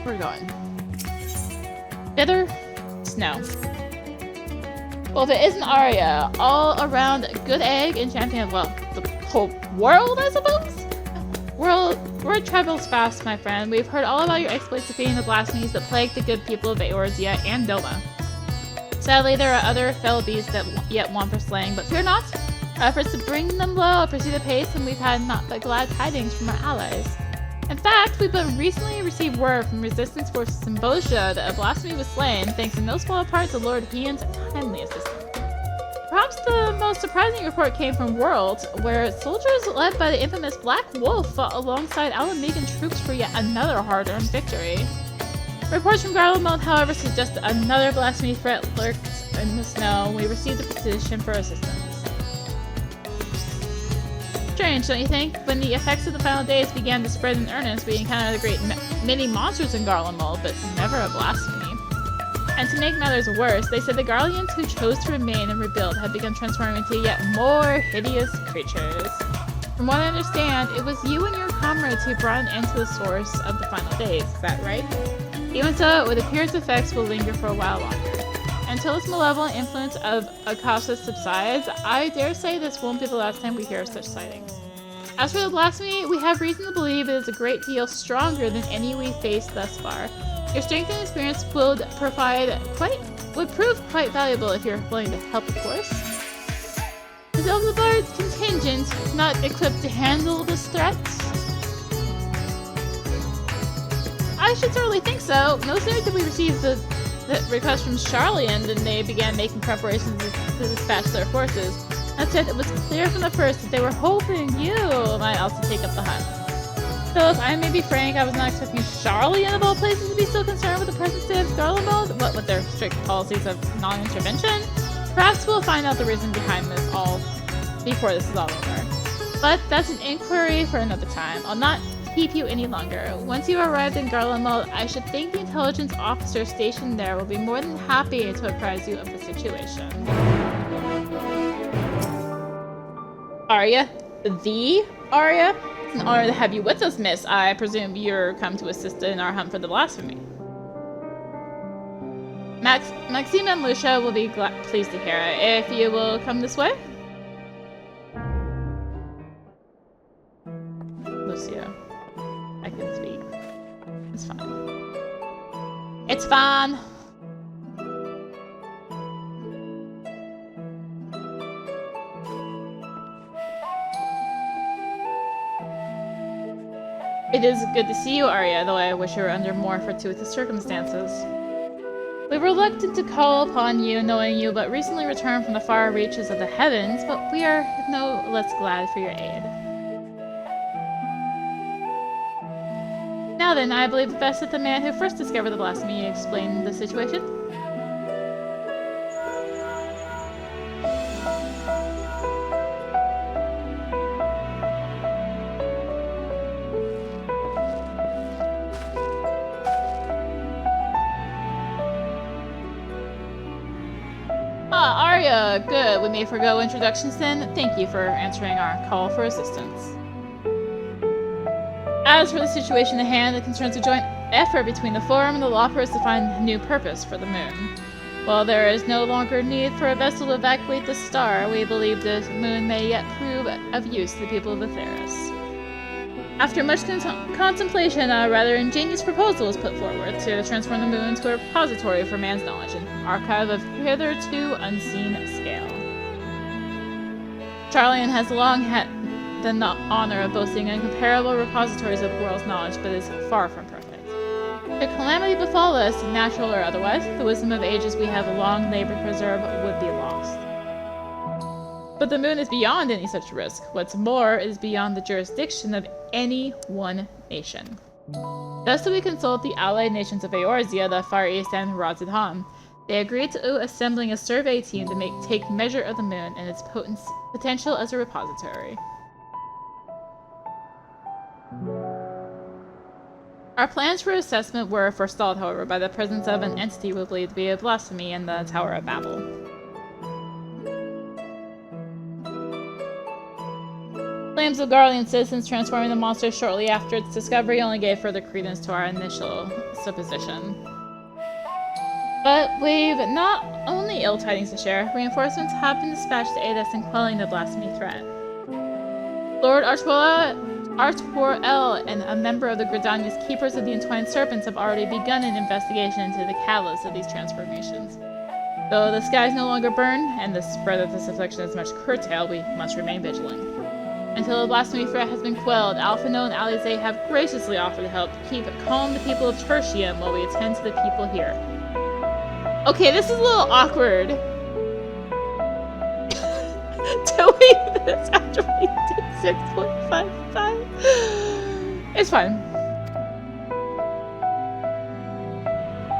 Where are we going? Bitter snow. Well, if it isn't Arya, all around good egg and champion of, well, the whole world, I suppose? Word travels fast, my friend. We've heard all about your exploits defeating the blasphemies that plague the good people of Eorzea and Doma. Sadly, there are other fell beasts that yet want for slaying, but fear not. Our efforts to bring them low proceed apace, and we've had not but glad tidings from our allies. In fact, we've but recently received word from resistance forces in Bozja that a blasphemy was slain, thanks in no small part to Lord Hian's timely assistance. Perhaps the most surprising report came from World, where soldiers led by the infamous Black Wolf fought alongside Alamegan troops for yet another hard-earned victory. Reports from Garlemald, however, suggest that another blasphemy threat lurks in the snow, and we received a petition for assistance. Strange, don't you think? When the effects of the final days began to spread in earnest, we encountered a great many monsters in Garlemald, but never a blasphemy. And to make matters worse, they said the Garleans who chose to remain and rebuild had begun transforming into yet more hideous creatures. From what I understand, it was you and your comrades who brought an end to the source of the final days, is that right? Even so, it would appear its effects will linger for a while longer. Until its malevolent influence of Akasha subsides, I dare say this won't be the last time we hear of such sightings. As for the blasphemy, we have reason to believe it is a great deal stronger than any we faced thus far. Your strength and experience would prove quite valuable if you're willing to help, of course. Is Ilgabard's contingent not equipped to handle this threat? I should certainly think so. No sooner did we receive the request from Sharlayan than they began making preparations to dispatch their forces. That said, it was clear from the first that they were hoping you might also take up the hunt. So if I may be frank, I was not expecting Sharlayan of all places to be so concerned with the present state of Garlemald, what with their strict policies of non-intervention. Perhaps we'll find out the reason behind this all before this is all over. But that's an inquiry for another time. I'll not keep you any longer. Once you arrived in Garlemald, I should think the intelligence officer stationed there will be more than happy to apprise you of the situation. Arya? The Arya? It's an honor to have you with us, miss. I presume you're come to assist in our hunt for the blasphemy. Maxima and Lucia will be pleased to hear it. If you will come this way? Lucia. I can speak. It's fine. It's fine! It is good to see you, Arya, though I wish you were under more fortuitous circumstances. We were reluctant to call upon you, knowing you but recently returned from the far reaches of the heavens, but we are no less glad for your aid. Now then, I believe it best that the man who first discovered the blasphemy explain the situation. Arya, good. We may forgo introductions then. Thank you for answering our call for assistance. As for the situation at hand, it concerns a joint effort between the Forum and the Lawpers to find a new purpose for the moon. While there is no longer need for a vessel to evacuate the star, we believe the moon may yet prove of use to the people of Etheirys. After much contemplation, a rather ingenious proposal was put forward to transform the moon to a repository for man's knowledge, an archive of hitherto unseen scale. Sharlayan has long had the honor of boasting incomparable repositories of the world's knowledge, but is far from perfect. If calamity befall us, natural or otherwise, the wisdom of ages we have long labored to preserve would be lost. But the moon is beyond any such risk. What's more, it is beyond the jurisdiction of any one nation. Thus did we consult the allied nations of Eorzea, the Far East, and Razidhan. They agreed to assembling a survey team to take measure of the moon and its potential as a repository. Our plans for assessment were forestalled, however, by the presence of an entity we believe to be a blasphemy in the Tower of Babel. Claims of Guardian citizens transforming the monster shortly after its discovery only gave further credence to our initial supposition. But we've not only ill tidings to share, reinforcements have been dispatched to aid us in quelling the blasphemy threat. Lord Archwell and a member of the Gridania's Keepers of the Entwined Serpents have already begun an investigation into the catalyst of these transformations. Though the skies no longer burn, and the spread of this affliction is much curtailed, we must remain vigilant. Until the blasphemy threat has been quelled, Alphino and Alize have graciously offered to help keep calm the people of Tertium while we attend to the people here. Okay, this is a little awkward. Doing this after we did 6.55. It's fine.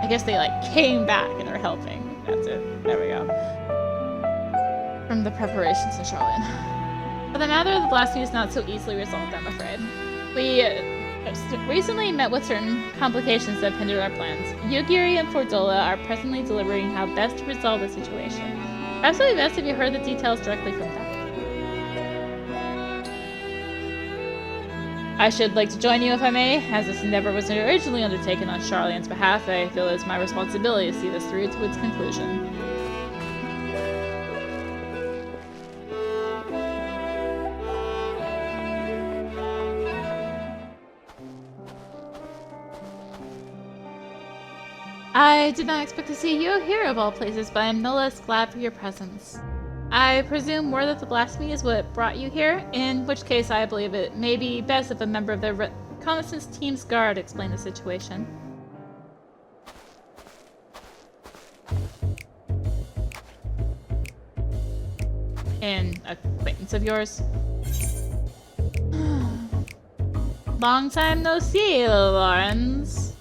I guess they came back and are helping. That's it. There we go. From the preparations in Charlotte. But the matter of the blasphemy is not so easily resolved, I'm afraid. We recently met with certain complications that hindered our plans. Yugiri and Fordola are presently deliberating how best to resolve the situation. Perhaps it would be best if you heard the details directly from them. I should like to join you if I may. As this endeavor was originally undertaken on Charlian's behalf, I feel it is my responsibility to see this through to its conclusion. I did not expect to see you here of all places, but I am no less glad for your presence. I presume word of the blasphemy is what brought you here, in which case I believe it may be best if a member of the reconnaissance team's guard explain the situation. An acquaintance of yours? Long time no see, Lawrence.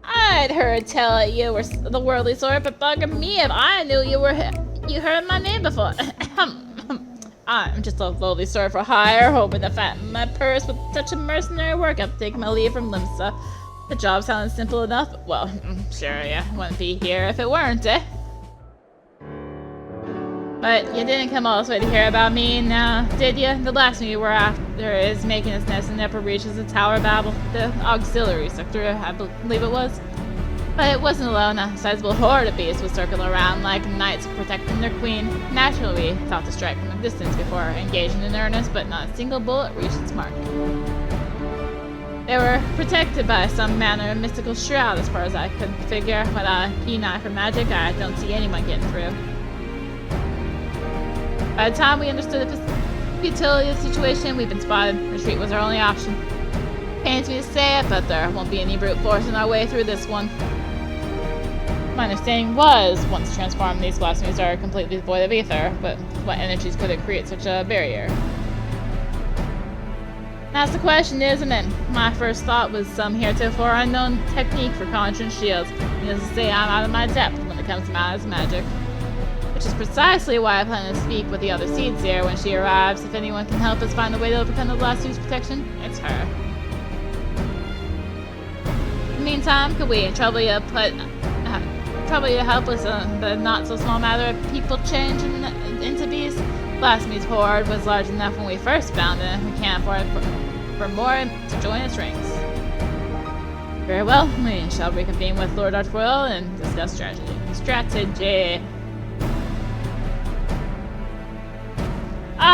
I'd heard tell you were the worldly sort, but bugger me if I knew you heard my name before. I'm just a lowly sort for hire, hoping to fatten my purse with such a mercenary work. I'm taking my leave from Limsa. The job sounds simple enough. Well, sure, yeah, wouldn't be here if it weren't, eh? But you didn't come all this way to hear about me now, did you? The blasphemy we're after is making its nest in the upper reaches of Tower Babel, the auxiliary sector, I believe it was. But it wasn't alone. A sizable horde of beasts was circling around like knights protecting their queen. Naturally, we thought to strike from a distance before engaging in earnest, but not a single bullet reached its mark. They were protected by some manner of mystical shroud, as far as I could figure. Without a keen eye for magic, I don't see anyone getting through. By the time we understood the futility of the situation, we'd been spotted. Retreat was our only option. Pains me to say it, but there won't be any brute forcing our way through this one. My understanding was, once transformed, these blasphemies are completely devoid of ether, but what energies could it create such a barrier? That's the question, isn't it? My first thought was some heretofore unknown technique for conjuring shields. Needless to say, I'm out of my depth when it comes to Mala's magic. Which is precisely why I plan to speak with the other seeds here when she arrives. If anyone can help us find a way to overcome the blasphemy's protection, it's her. In the meantime, could we trouble you to help with the not-so-small matter of people changing into beasts? Blasphemy's horde was large enough when we first found it. We can't afford for more to join its ranks. Very well, we shall reconvene with Lord Archwell and discuss strategy.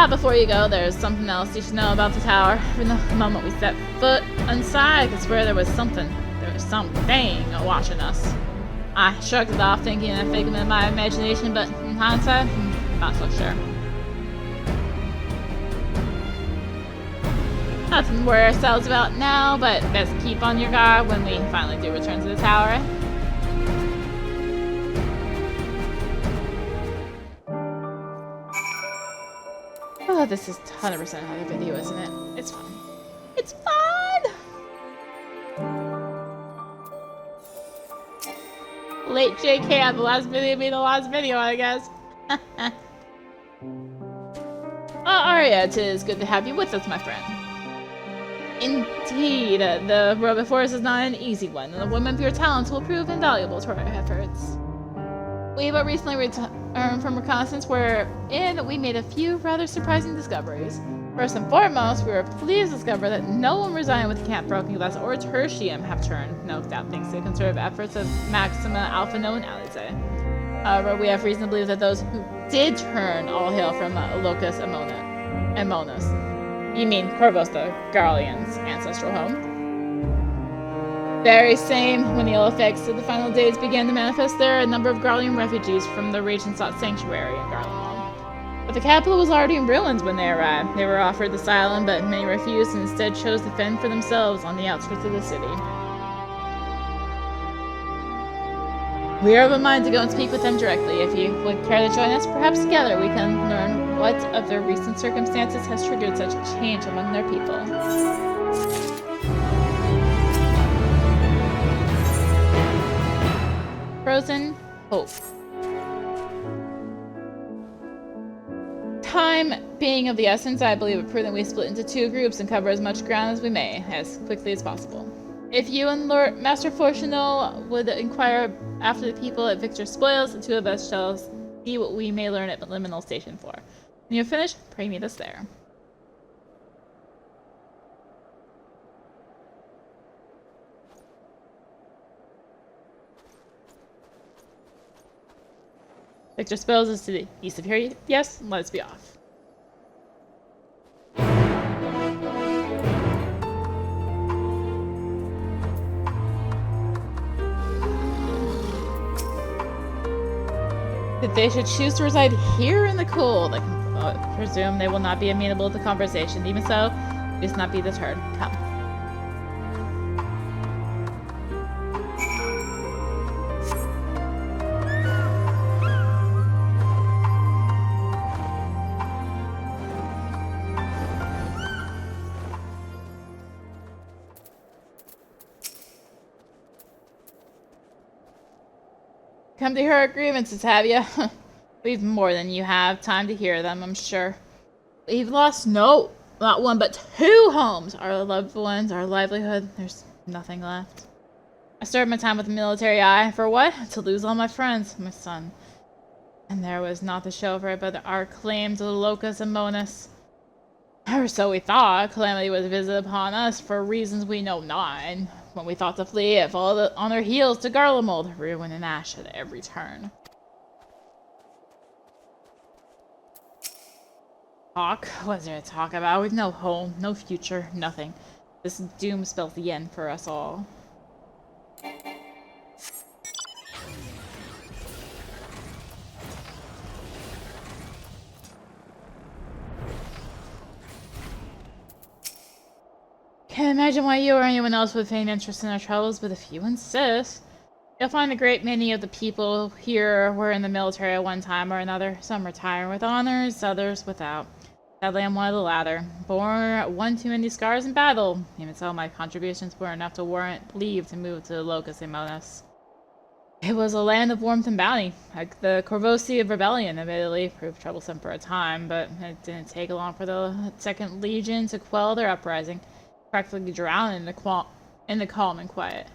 Before you go, there's something else you should know about the tower. From the moment we set foot inside, I could swear there was something watching us. I shrugged it off, thinking a figment of my imagination, but in hindsight, I'm not so sure. Nothing to worry ourselves about now, but best keep on your guard when we finally do return to the tower. Oh, this is 100% another video, isn't it? It's fun. It's fun! Late JK on the last video be the last video, I guess. Arya, 'tis good to have you with us, my friend. Indeed, the road before us is not an easy one, and the woman of your talents will prove invaluable to our efforts. We but recently returned from reconnaissance wherein we made a few rather surprising discoveries. First and foremost, we were pleased to discover that no one residing with Camp Broken Glass or Tertium have turned, no doubt thanks to the concerted efforts of Maxima, Alpha No, and Alize. However, we have reason to believe that those who did turn all hail from Locus Amonis. You mean Corvus, the Garlean's ancestral home? Very same. When the ill effects of the final days began to manifest there, a number of Garlean refugees from the region sought sanctuary in Garlemald. But the capital was already in ruins when they arrived. They were offered asylum, but many refused and instead chose to fend for themselves on the outskirts of the city. We are of a mind to go and speak with them directly. If you would care to join us, perhaps together we can learn what of their recent circumstances has triggered such a change among their people. Frozen Hope. Time being of the essence, I believe it prudent we split into two groups and cover as much ground as we may, as quickly as possible. If you and Lord Master Fortunal would inquire after the people at Victor's Spoils, the two of us shall see what we may learn at Liminal Station 4. When you have finished, pray meet us there. Victor Spills is to the east of here. Yes, let's be off. If they should choose to reside here in the cold, I can presume they will not be amenable to conversation. Even so, please not be deterred. Come. Come to hear our grievances, have you? We've more than you have time to hear them, I'm sure. We've lost not one but two homes. Our loved ones, our livelihood, there's nothing left. I started my time with the military eye. For what? To lose all my friends, my son. And there was not to show for it but our claim to the Locus Amonis. Or so we thought. Calamity was visited upon us for reasons we know not, and when we thought to flee, it followed on our heels to Garlemald, ruin and ash at every turn. Talk? What's there to talk about? We've no home, no future, nothing. This doom spells the end for us all. Can't imagine why you or anyone else would feign interest in our troubles, but if you insist, you'll find a great many of the people here were in the military at one time or another. Some retiring with honors, others without. Sadly, I'm one of the latter. Bore one too many scars in battle. Even so, my contributions were enough to warrant leave to move to the Locus Amonis. It was a land of warmth and bounty. Like the Corvosi Rebellion, admittedly, proved troublesome for a time, but it didn't take long for the Second Legion to quell their uprising. Practically drowned in the calm and quiet.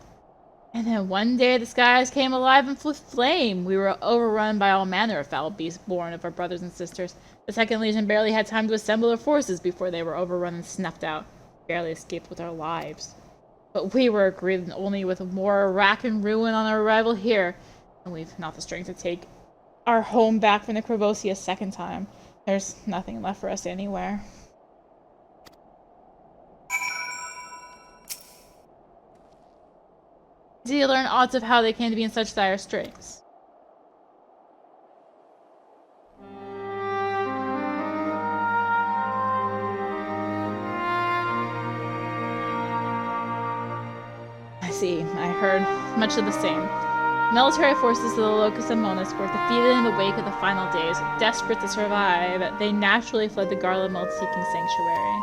And then one day the skies came alive and with flame. We were overrun by all manner of foul beasts born of our brothers and sisters. The Second Legion barely had time to assemble their forces before they were overrun and snuffed out. Barely escaped with our lives. But we were greeted only with more rack and ruin on our arrival here, and we've not the strength to take our home back from the Corvosi a second time. There's nothing left for us anywhere. Did you learn odds of how they came to be in such dire straits? I see. I heard much of the same. Military forces of the Locus Amonis were defeated in the wake of the final days. Desperate to survive, they naturally fled to Garlemald seeking sanctuary.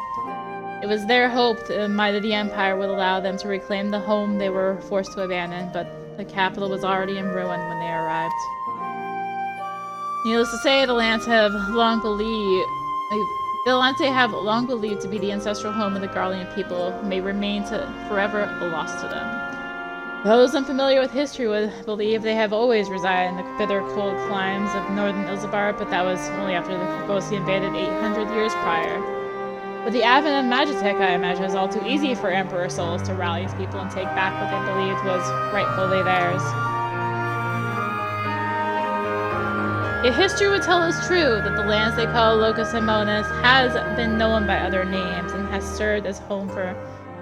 It was their hope the might of the Empire would allow them to reclaim the home they were forced to abandon, but the capital was already in ruin when they arrived. Needless to say, the Lance have long believed to be the ancestral home of the Garlean people may remain forever a loss to them. Those unfamiliar with history would believe they have always resided in the bitter cold climes of northern Ilzabar, but that was only after the Forbosi invaded 800 years prior. With the advent of Magitech, I imagine it was all too easy for Emperor Souls to rally his people and take back what they believed was rightfully theirs. If history would tell us true, that the lands they call Locus Aemonis has been known by other names and has served as home for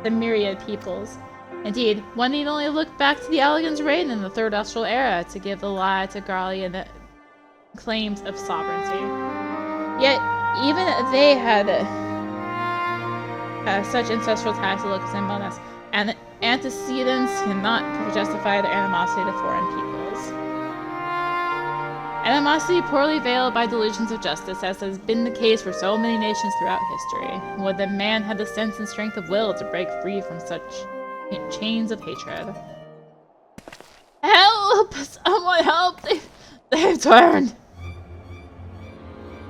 the myriad peoples. Indeed, one need only look back to the Elegans' reign in the Third Austral Era to give the lie to Garli and the claims of sovereignty. Yet, even they had such ancestral ties to Locus Aemonis, and antecedents cannot justify their animosity to foreign peoples. Animosity poorly veiled by delusions of justice, as has been the case for so many nations throughout history. Would the man have the sense and strength of will to break free from such chains of hatred? Help! Someone help! They've turned!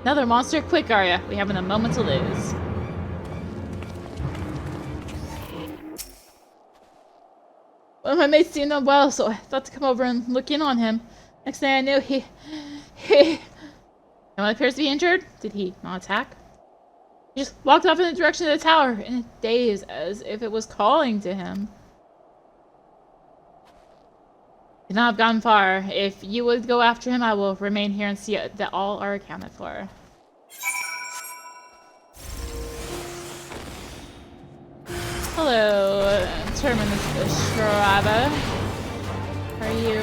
Another monster? Quick, Arya. We haven't a moment to lose. One of my mates seemed unwell, so I thought to come over and look in on him. Next thing I knew, he... No one appears to be injured. Did he not attack? He just walked off in the direction of the tower, in a daze, as if it was calling to him. Did not have gone far. If you would go after him, I will remain here and see that all are accounted for. Hello, Terminus Shriver. Are you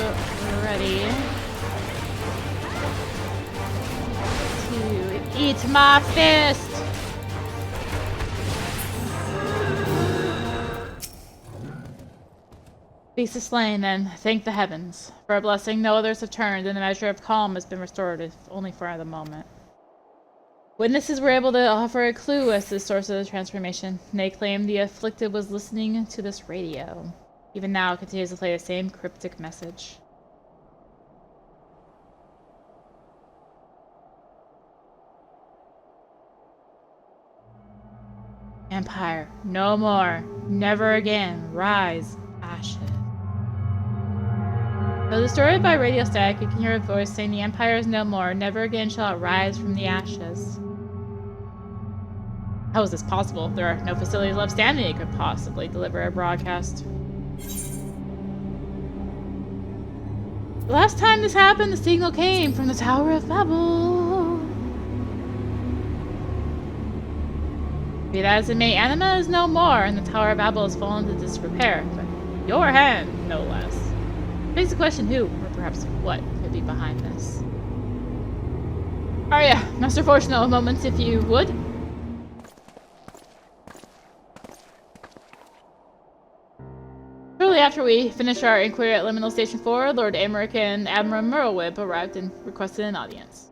ready to eat my fist? Beast is slain, then thank the heavens. For a blessing, no others have turned, and the measure of calm has been restored, if only for the moment. Witnesses were able to offer a clue as to the source of the transformation. They claimed the afflicted was listening to this radio. Even now, it continues to play the same cryptic message. Empire, no more, never again, rise, ashes. Though distorted by radio static, you can hear a voice saying the Empire is no more, never again shall it rise from the ashes. How is this possible? There are no facilities left standing that could possibly deliver a broadcast. The last time this happened, the signal came from the Tower of Babel. Be that as it may, Anima is no more, and the Tower of Babel has fallen into disrepair. But your hand, no less. Begs the question who, or perhaps what, could be behind this. Arya, Master Fortune, a moment if you would. Shortly after we finished our inquiry at Liminal Station 4, Lord Amaric and Admiral Merlewib arrived and requested an audience.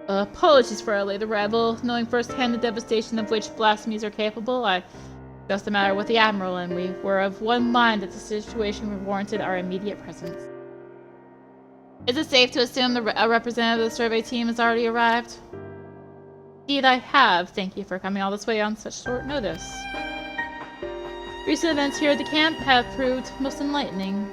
Apologies for our late arrival. Knowing firsthand the devastation of which blasphemies are capable, I discussed the matter with the Admiral, and we were of one mind that the situation warranted our immediate presence. Is it safe to assume a representative of the survey team has already arrived? Indeed, I have. Thank you for coming all this way on such short notice. Recent events here at the camp have proved most enlightening.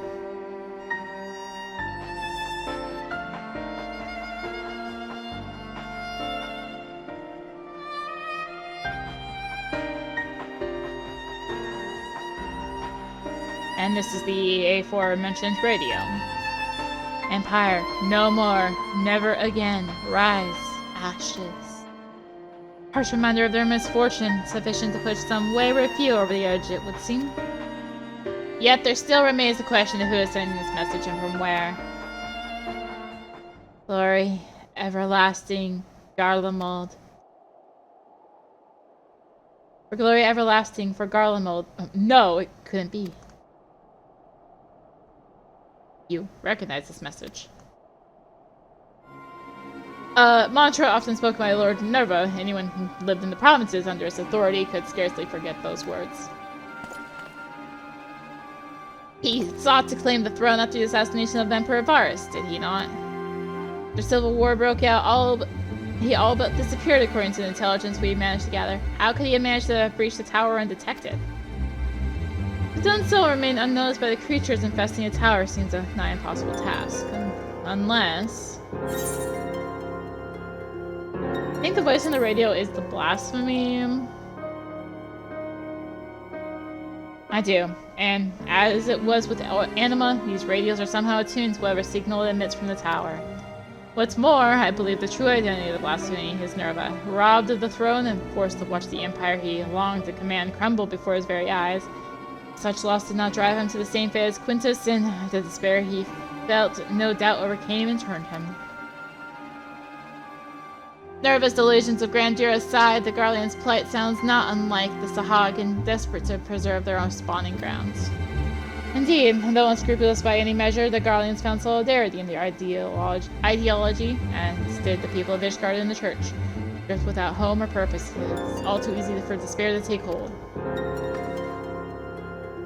And this is the aforementioned radio. Empire, no more, never again, rise, ashes. Harsh reminder of their misfortune, sufficient to push some wayward few over the edge, it would seem. Yet there still remains the question of who is sending this message and from where. Glory, everlasting, Garlemald. For glory everlasting for Garlemald. No, it couldn't be. You recognize this message. Mantra often spoken by Lord Nerva. Anyone who lived in the provinces under his authority could scarcely forget those words. He sought to claim the throne after the assassination of Emperor Varus, did he not? After civil war broke out, he all but disappeared according to the intelligence we managed to gather. How could he have managed to breach the tower undetected? If done so, remain unnoticed by the creatures infesting a tower seems a nigh impossible task. Unless... I think the voice on the radio is the blasphemy. I do. And as it was with Anima, these radios are somehow attuned to whatever signal it emits from the tower. What's more, I believe the true identity of the blasphemy is Nerva, robbed of the throne and forced to watch the empire he longed to command crumble before his very eyes. Such loss did not drive him to the same fate as Quintus, and the despair he felt no doubt overcame and turned him. Nerva's delusions of grandeur aside, the Garlean's plight sounds not unlike the Sahagin, desperate to preserve their own spawning grounds. Indeed, though unscrupulous by any measure, the Garleans found solidarity in their ideology, and stood the people of Ishgard in the church. Just without home or purpose, it's all too easy for despair to take hold.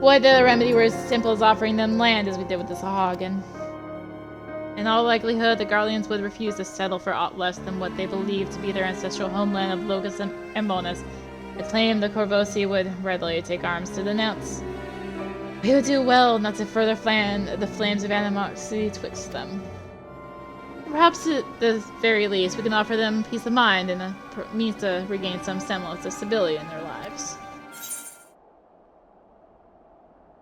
Would that the remedy were as simple as offering them land as we did with the Sahagin. In all likelihood, the Garleans would refuse to settle for aught less than what they believed to be their ancestral homeland of Locus and Monas, a claim the Corvosi would readily take arms to denounce. We would do well not to further fan the flames of animosity twixt them. Perhaps at the very least, we can offer them peace of mind and a means to regain some semblance of stability in their lives.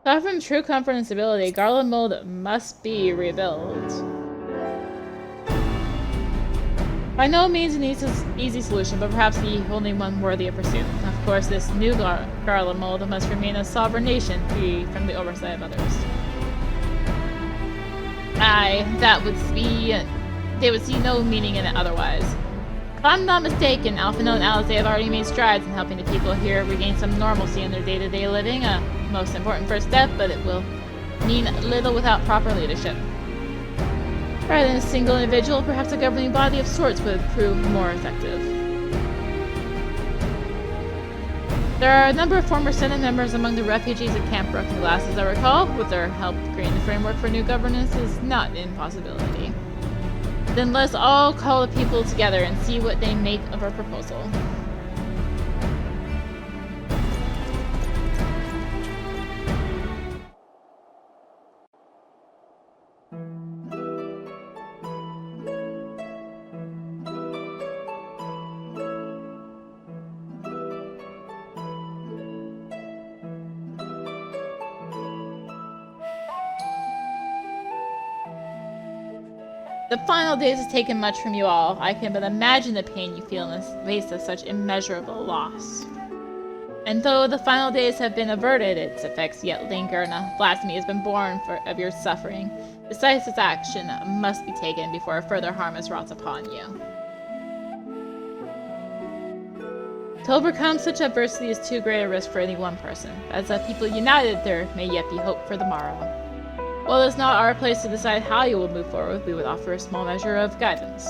To offer them true comfort and stability, Garlemald must be rebuilt. By no means an easy solution, but perhaps the only one worthy of pursuit. Of course, this new Garlemald must remain a sovereign nation, free from the oversight of others. Aye, that would be... they would see no meaning in it otherwise. If I'm not mistaken, Alphinaud and Alizé have already made strides in helping the people here regain some normalcy in their day-to-day living, a most important first step, but it will mean little without proper leadership. Rather than a single individual, perhaps a governing body of sorts would prove more effective. There are a number of former Senate members among the refugees at Camp Broken Glass, as I recall. With their help, creating the framework for new governance is not an impossibility. Then let's all call the people together and see what they make of our proposal. The final days has taken much from you all. I can but imagine the pain you feel in the face of such immeasurable loss. And though the final days have been averted, its effects yet linger, and a blasphemy has been born of your suffering. Decisive action must be taken before further harm is wrought upon you. To overcome such adversity is too great a risk for any one person. As a people united, there may yet be hope for the morrow. While it is not our place to decide how you will move forward, we would offer a small measure of guidance.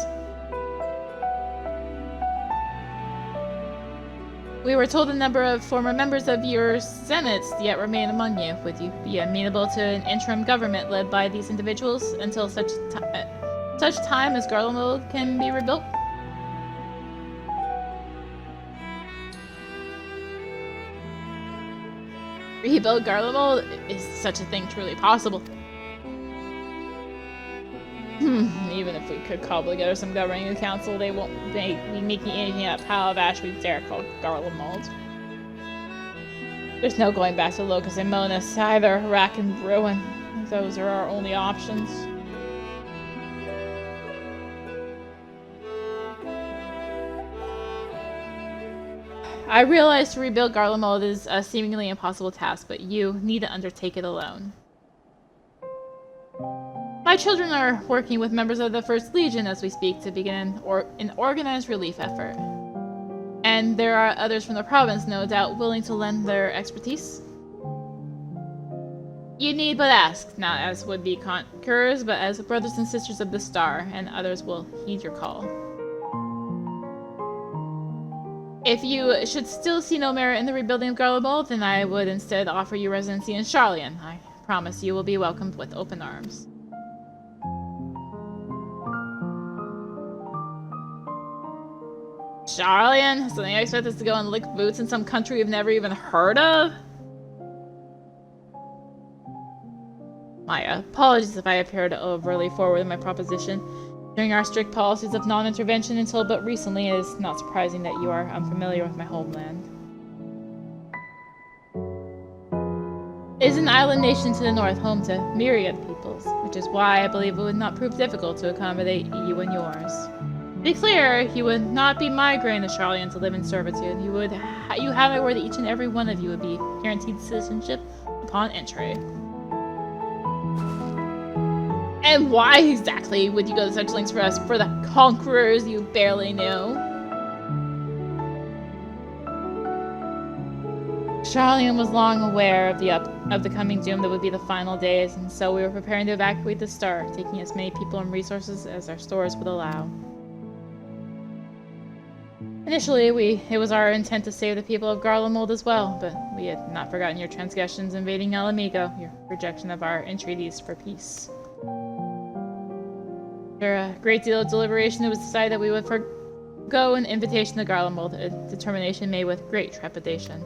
We were told a number of former members of your senates yet remain among you. Would you be amenable to an interim government led by these individuals until such time as Garlemald can be rebuilt? Rebuild Garlemald? Is such a thing truly possible? Even if we could cobble together some governing council, they won't be making anything out of Pile of Ash we dare call Garlemald. There's no going back to Locus and Monas, either rack and ruin. Those are our only options. I realize to rebuild Garlemald is a seemingly impossible task, but you need to undertake it alone. My children are working with members of the First Legion as we speak to begin an organized relief effort. And there are others from the province, no doubt, willing to lend their expertise. You need but ask, not as would-be conquerors, but as brothers and sisters of the Star, and others will heed your call. If you should still see no merit in the rebuilding of Garlemald, then I would instead offer you residency in Sharlayan. I promise you will be welcomed with open arms. Sharlayan? Something I expect us to go and lick boots in some country we've never even heard of? My apologies if I appeared overly forward in my proposition. During our strict policies of non-intervention until but recently, it is not surprising that you are unfamiliar with my homeland. It is an island nation to the north, home to myriad peoples, which is why I believe it would not prove difficult to accommodate you and yours. To be clear, you would not be migrating to Charlian to live in servitude. You have my word that each and every one of you would be guaranteed citizenship upon entry. And why exactly would you go to such lengths for us, for the conquerors you barely knew? Charlian was long aware of the coming doom that would be the final days, and so we were preparing to evacuate the star, taking as many people and resources as our stores would allow. Initially, it was our intent to save the people of Garlemald as well, but we had not forgotten your transgressions invading El Amigo, your rejection of our entreaties for peace. After a great deal of deliberation, it was decided that we would forgo an invitation to Garlemald, a determination made with great trepidation.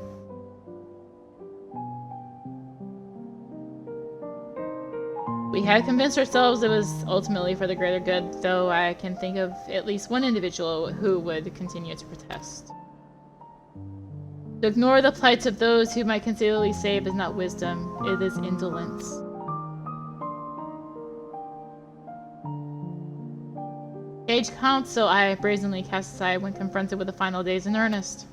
We had convinced ourselves it was ultimately for the greater good, though I can think of at least one individual who would continue to protest. To ignore the plights of those who might conceivably save is not wisdom, it is indolence. Sage counsel I brazenly cast aside when confronted with the final days in earnest.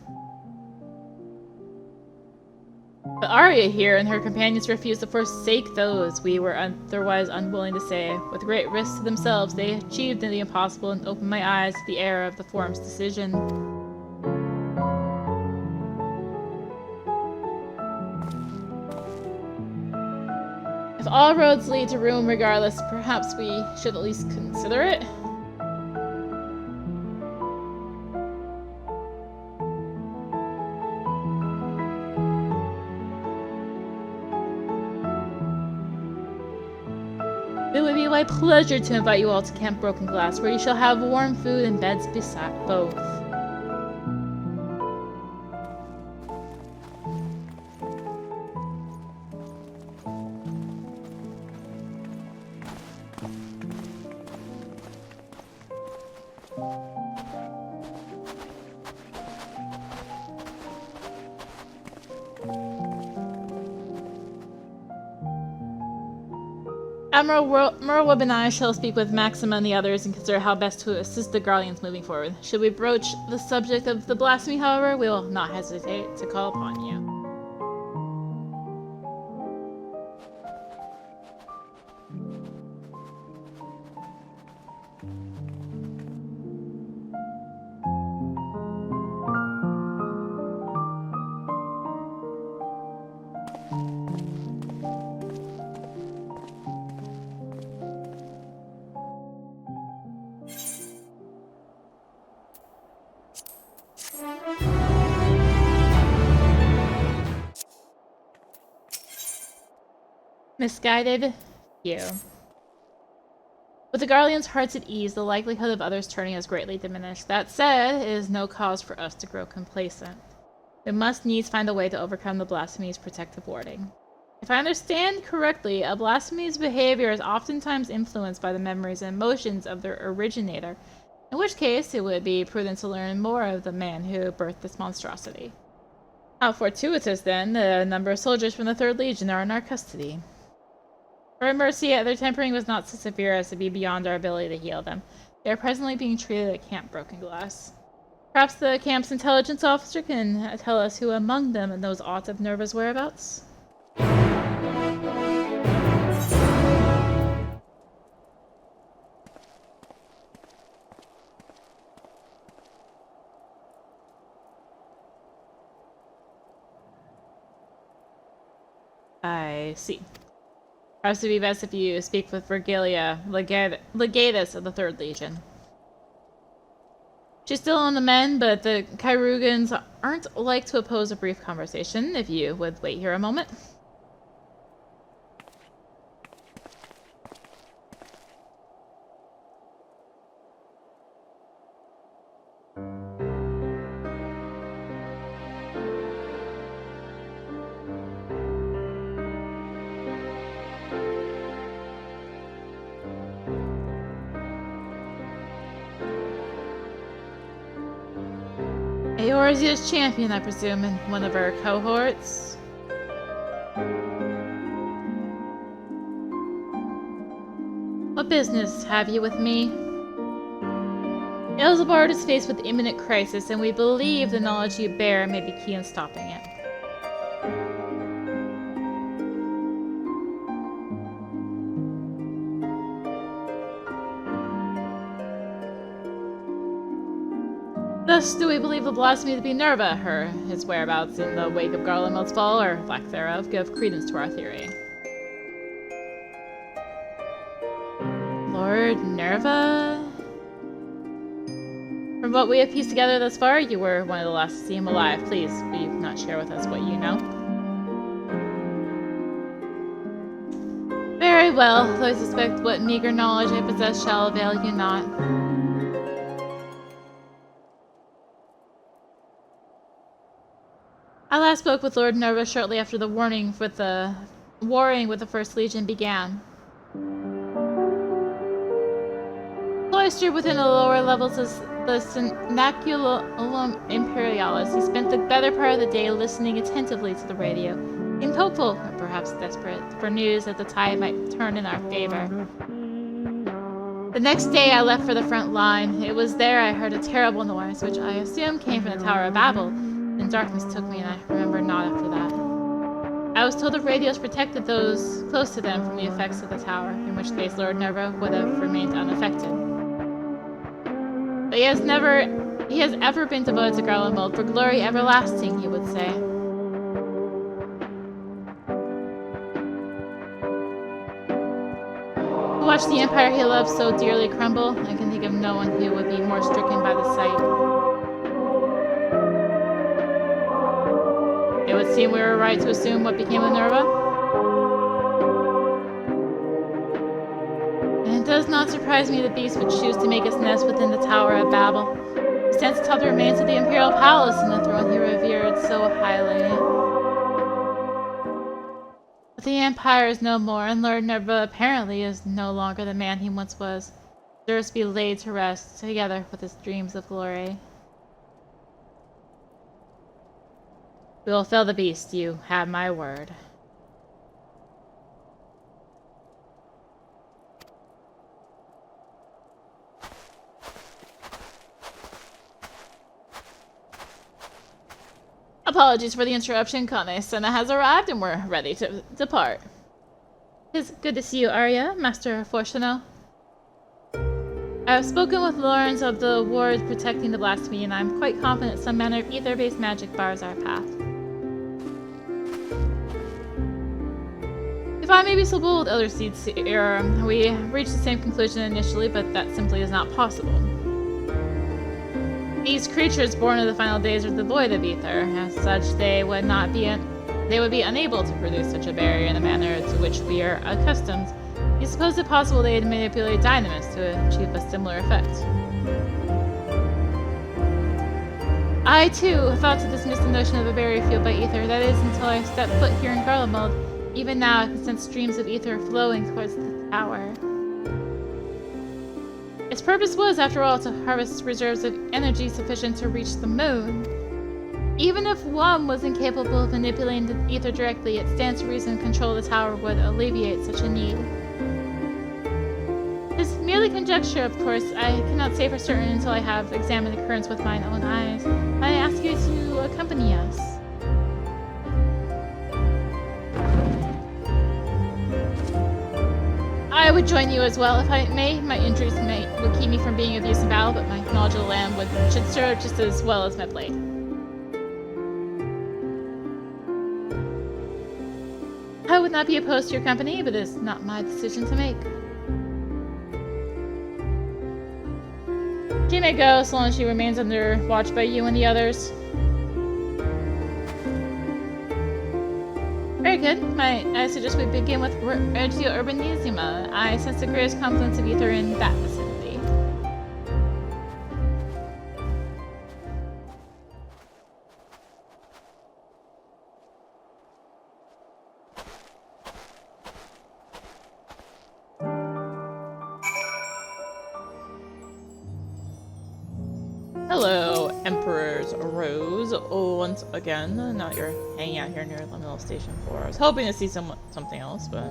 But Arya here and her companions refused to forsake those we were otherwise unwilling to save. With great risk to themselves, they achieved the impossible and opened my eyes to the error of the Forum's decision. If all roads lead to ruin regardless, perhaps we should at least consider it? It would be my pleasure to invite you all to Camp Broken Glass, where you shall have warm food and beds beside both. Admiral Merweb and I shall speak with Maxima and the others and consider how best to assist the Garleans moving forward. Should we broach the subject of the blasphemy, however, we will not hesitate to call upon you. Misguided Few. With the Garleans' hearts at ease, the likelihood of others turning has greatly diminished. That said, it is no cause for us to grow complacent. We must needs find a way to overcome the blasphemy's protective warding. If I understand correctly, a blasphemy's behavior is oftentimes influenced by the memories and emotions of their originator, in which case it would be prudent to learn more of the man who birthed this monstrosity. How fortuitous, then, the number of soldiers from the 3rd Legion are in our custody. For our mercy, their tempering was not so severe as to be beyond our ability to heal them. They are presently being treated at Camp Broken Glass. Perhaps the camp's intelligence officer can tell us who among them knows aught of Nerva's whereabouts? I see. Perhaps it would be best if you speak with Vergilia, legatus of the 3rd Legion. She's still on the mend, but the Kairugans aren't like to oppose a brief conversation, if you would wait here a moment. Eorzea's champion, I presume, in one of our cohorts. What business have you with me? Elzebard is faced with imminent crisis, and we believe the knowledge you bear may be key in stopping it. Thus do we believe the blasphemy to be Nerva, his whereabouts in the wake of Garlemald's fall, or lack thereof, give credence to our theory. Lord Nerva? From what we have pieced together thus far, you were one of the last to see him alive. Please, will you not share with us what you know? Very well, though I suspect what meager knowledge I possess shall avail you not. I last spoke with Lord Nerva shortly after the warring with the First Legion began. Cloistered within the lower levels of the Synaculum Imperialis, he spent the better part of the day listening attentively to the radio, seemed hopeful, or perhaps desperate, for news that the tide might turn in our favor. The next day I left for the front line. It was there I heard a terrible noise, which I assumed came from the Tower of Babel. Then darkness took me, and I remember naught after that. I was told the radios protected those close to them from the effects of the tower, in which case Lord Nerva would have remained unaffected. But he has ever been devoted to Garlemald, for glory everlasting, he would say. To watch the empire he loved so dearly crumble, I can think of no one who would be more stricken by the sight. It would seem we were right to assume what became of Nerva. And it does not surprise me the beast would choose to make its nest within the Tower of Babel. He stands atop the remains of the Imperial Palace and the throne he revered so highly. But the Empire is no more, and Lord Nerva apparently is no longer the man he once was. He deserves to be laid to rest, together with his dreams of glory. We will fell the beast, you have my word. Apologies for the interruption. Kan-e-senna has arrived and we're ready to depart. It's good to see you, Arya, Master Fortuno. I have spoken with Lawrence of the ward protecting the blasphemy, and I'm quite confident some manner of ether-based magic bars our path. If I may be so bold, Elder Seer, we reached the same conclusion initially, but that simply is not possible. These creatures born of the final days are devoid of ether. As such, they would be unable to produce such a barrier in a manner to which we are accustomed. You suppose it possible they'd manipulate dynamics to achieve a similar effect? I, too, thought to dismiss the notion of a barrier field by ether. That is, until I stepped foot here in Garlemald. Even now, I can sense streams of ether flowing towards the tower. Its purpose was, after all, to harvest reserves of energy sufficient to reach the moon. Even if one was incapable of manipulating the ether directly, it stands to reason control of the tower would alleviate such a need. It's merely conjecture, of course. I cannot say for certain until I have examined the currents with mine own eyes. I ask you to accompany us. I would join you as well if I may. My injuries would keep me from being of use in battle, but my knowledge of the land should serve just as well as my blade. I would not be opposed to your company, but it is not my decision to make. She may go so long as she remains under watch by you and the others. Very good. I suggest we begin with Regio Urbanissima. I sense the greatest confluence of ether in that vicinity. Hello, Emperor's Rose once again. Now that you're hanging out here near Liminal Station 4. I was hoping to see something else, but...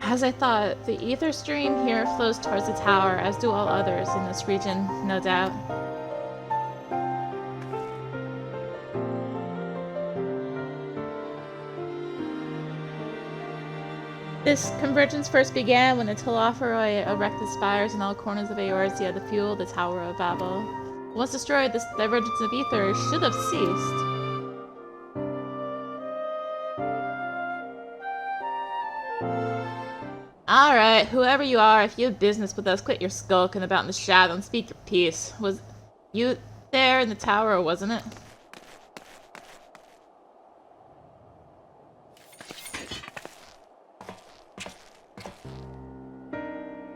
As I thought, the ether stream here flows towards the tower, as do all others in this region, no doubt. This convergence first began when the Telophoroi erected spires in all corners of Eorzea to fuel the Tower of Babel. Once destroyed, this divergence of ether should have ceased. Alright, whoever you are, if you have business with us, quit your skulking about in the shadow and speak your piece. Was you there in the tower, or wasn't it?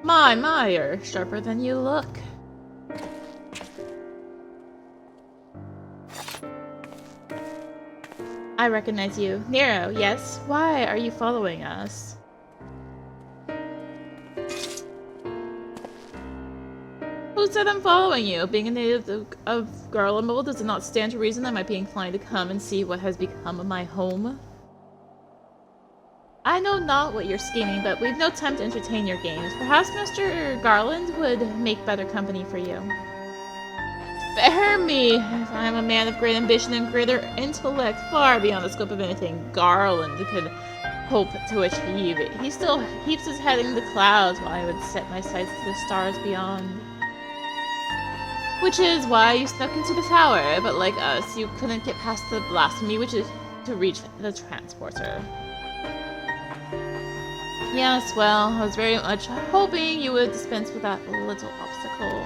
My, you're sharper than you look. I recognize you. Nero, yes? Why are you following us? Who said I'm following you? Being a native of Garlemald, does it not stand to reason I might be inclined to come and see what has become of my home? I know not what you're scheming, but we've no time to entertain your games. Perhaps Mr. Garland would make better company for you. Spare me! If I am a man of great ambition and greater intellect, far beyond the scope of anything Garland could hope to achieve. He still heaps his head in the clouds while I would set my sights to the stars beyond. Which is why you snuck into the tower, but like us, you couldn't get past the blasphemy, which is to reach the transporter. Yes, well, I was very much hoping you would dispense with that little obstacle.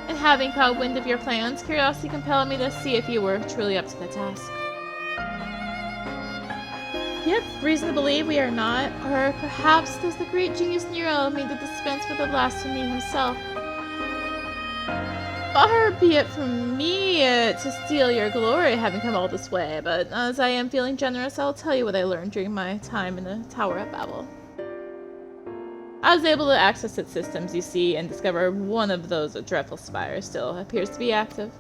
And having caught wind of your plans, curiosity compelled me to see if you were truly up to the task. You have reason to believe we are not, or perhaps does the great genius Nero mean to dispense with the blasphemy himself? Far be it from me to steal your glory having come all this way, but as I am feeling generous, I'll tell you what I learned during my time in the Tower of Babel. I was able to access its systems, you see, and discover one of those dreadful spires still appears to be active.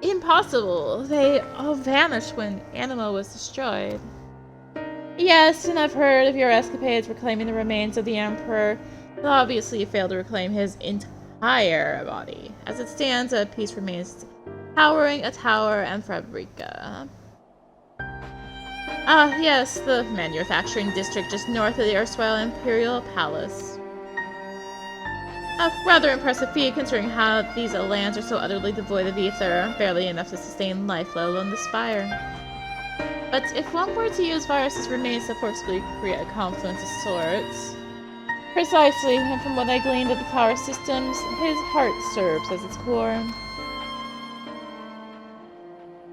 Impossible! They all vanished when Anima was destroyed. Yes, and I've heard of your escapades reclaiming the remains of the Emperor, but obviously you failed to reclaim his entire body. As it stands, a piece remains towering a tower and Fabrica. Ah, yes, the manufacturing district just north of the erstwhile Imperial Palace. A rather impressive feat considering how these lands are so utterly devoid of ether, barely enough to sustain life, let alone the spire. But if one were to use Virus's remains to forcibly create a confluence of sorts... Precisely, and from what I gleaned of the tower systems, his heart serves as its core.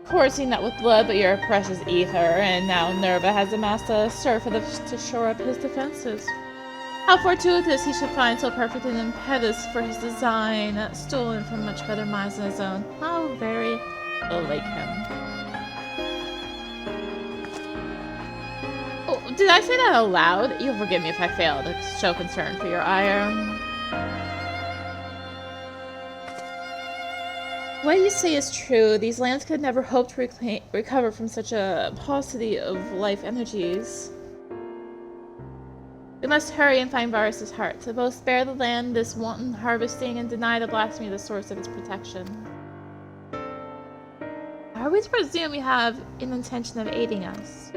Coursing not with blood, but your precious ether, and now Nerva has amassed a surfeit to shore up his defenses. How fortuitous he should find so perfect an impetus for his design, stolen from much better minds than his own. How very like him. Oh, did I say that out loud? You'll forgive me if I fail to show concern for your ire. What you say is true. These lands could never hope to recover from such a paucity of life energies. We must hurry and find Varus's heart, to both spare the land this wanton harvesting and deny the blasphemy the source of its protection. Are we to presume you have an intention of aiding us?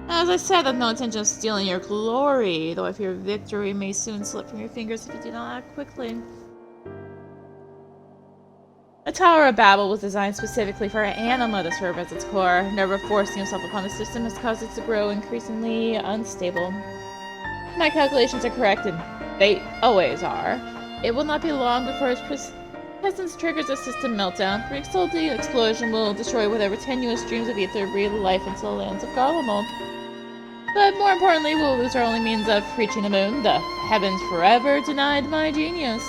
As I said, I've no intention of stealing your glory, though I fear victory may soon slip from your fingers if you do not act quickly. The Tower of Babel was designed specifically for Anima to serve as its core. Nerva forcing himself upon the system has caused it to grow increasingly unstable. My calculations are correct, and they always are. It will not be long before its presence triggers a system meltdown. The resulting explosion will destroy whatever tenuous streams of ether breathe life into the lands of Garlemald. But more importantly, we'll lose our only means of reaching the moon. The heavens forever denied my genius.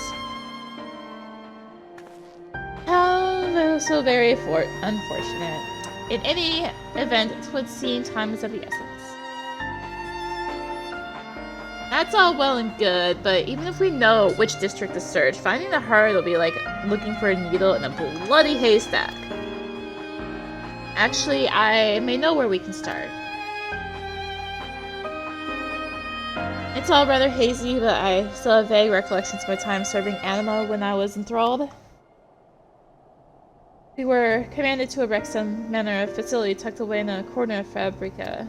so very unfortunate. In any event, it would seem time is of the essence. That's all well and good, but even if we know which district to search, finding the heart will be like looking for a needle in a bloody haystack. Actually, I may know where we can start. It's all rather hazy, but I still have vague recollections of my time serving Anima when I was enthralled. We were commanded to erect some manner of facility tucked away in a corner of Fabrica.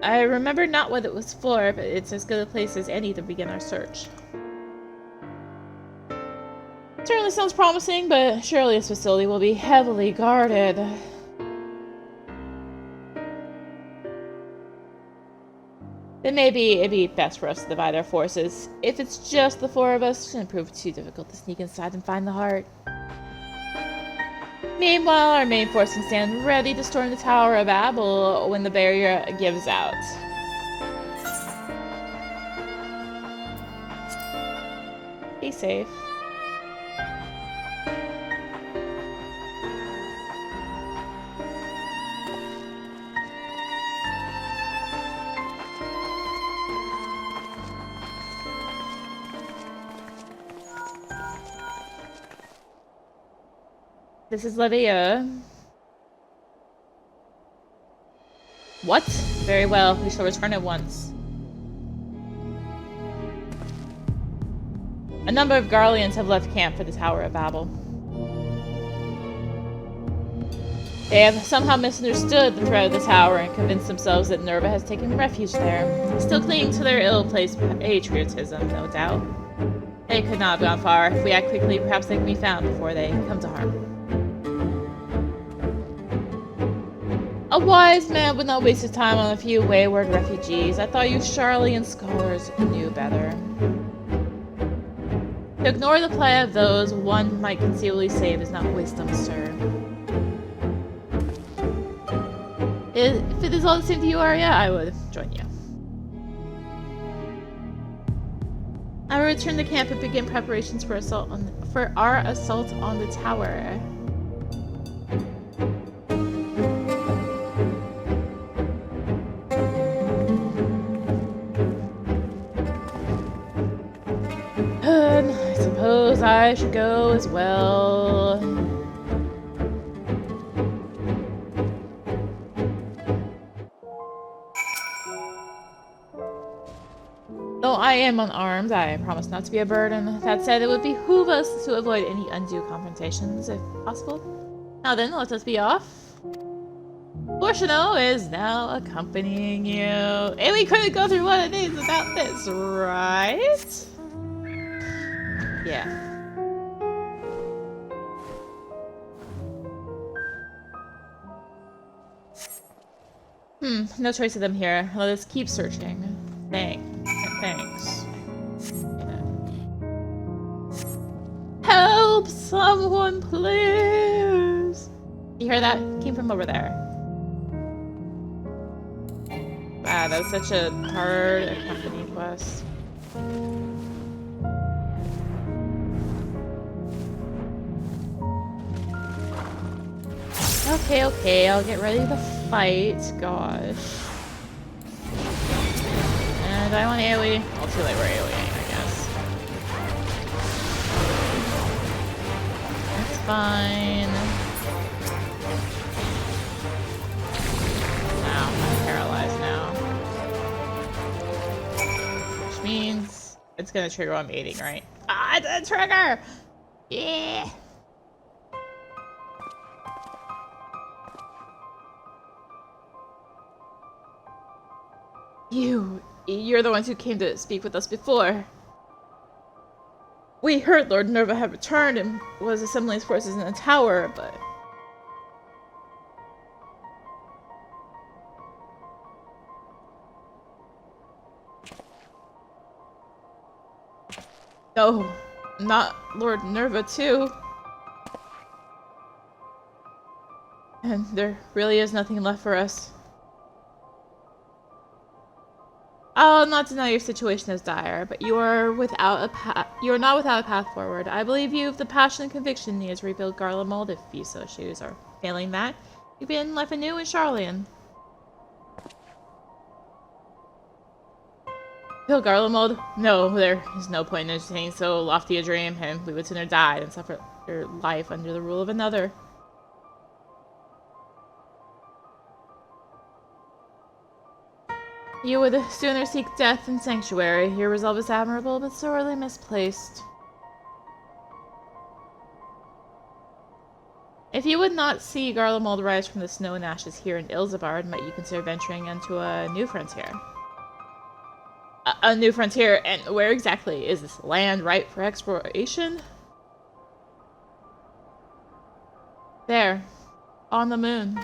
I remember not what it was for, but it's as good a place as any to begin our search. Certainly sounds promising, but surely this facility will be heavily guarded. Then maybe it'd be best for us to divide our forces. If it's just the four of us, it shouldn't prove too difficult to sneak inside and find the heart. Meanwhile, our main force can stand ready to storm the Tower of Babel when the barrier gives out. Be safe. This is Livia. What? Very well, we shall return at once. A number of Garleans have left camp for the Tower of Babel. They have somehow misunderstood the threat of the tower and convinced themselves that Nerva has taken refuge there, still clinging to their ill-placed patriotism, no doubt. They could not have gone far. If we act quickly, perhaps they can be found before they come to harm. A wise man would not waste his time on a few wayward refugees. I thought you Charlian scholars knew better. To ignore the plight of those one might conceivably save is not wisdom, sir. If it is all the same to you, Arya, I would join you. I will return to camp and begin preparations for our assault on the tower. I suppose I should go as well. Though I am unarmed, I promise not to be a burden. That said, it would behoove us to avoid any undue confrontations, if possible. Now then, let us be off. Borshino is now accompanying you. And we couldn't go through one of these without this, right? Yeah. No choice of them here. Let us keep searching. Thanks. Yeah. Help someone, please! You hear that? It came from over there. Wow, that was such a hard accompany quest. Okay, I'll get ready to fight. Gosh. And I want AoE. Well, too late, we're AoEing, I guess. That's fine. Wow, I'm paralyzed now. Which means it's gonna trigger while I'm eating, right? Ah, it's a trigger! Yeah! You're the ones who came to speak with us before. We heard Lord Nerva had returned and was assembling his forces in the tower, but... No, not Lord Nerva too. And there really is nothing left for us. I'll not deny your situation is dire, but you are not without a path forward. I believe you have the passion and conviction needed to rebuild Garlemald if you so choose, or failing that, you begin life anew in Charlian. Rebuild Garlemald? No, there is no point in entertaining so lofty a dream, and we would sooner die than suffer your life under the rule of another. You would sooner seek death than sanctuary. Your resolve is admirable, but sorely misplaced. If you would not see Garlemald rise from the snow and ashes here in Ilsabard, might you consider venturing into a new frontier? A new frontier? And where exactly? Is this land ripe for exploration? There. On the moon.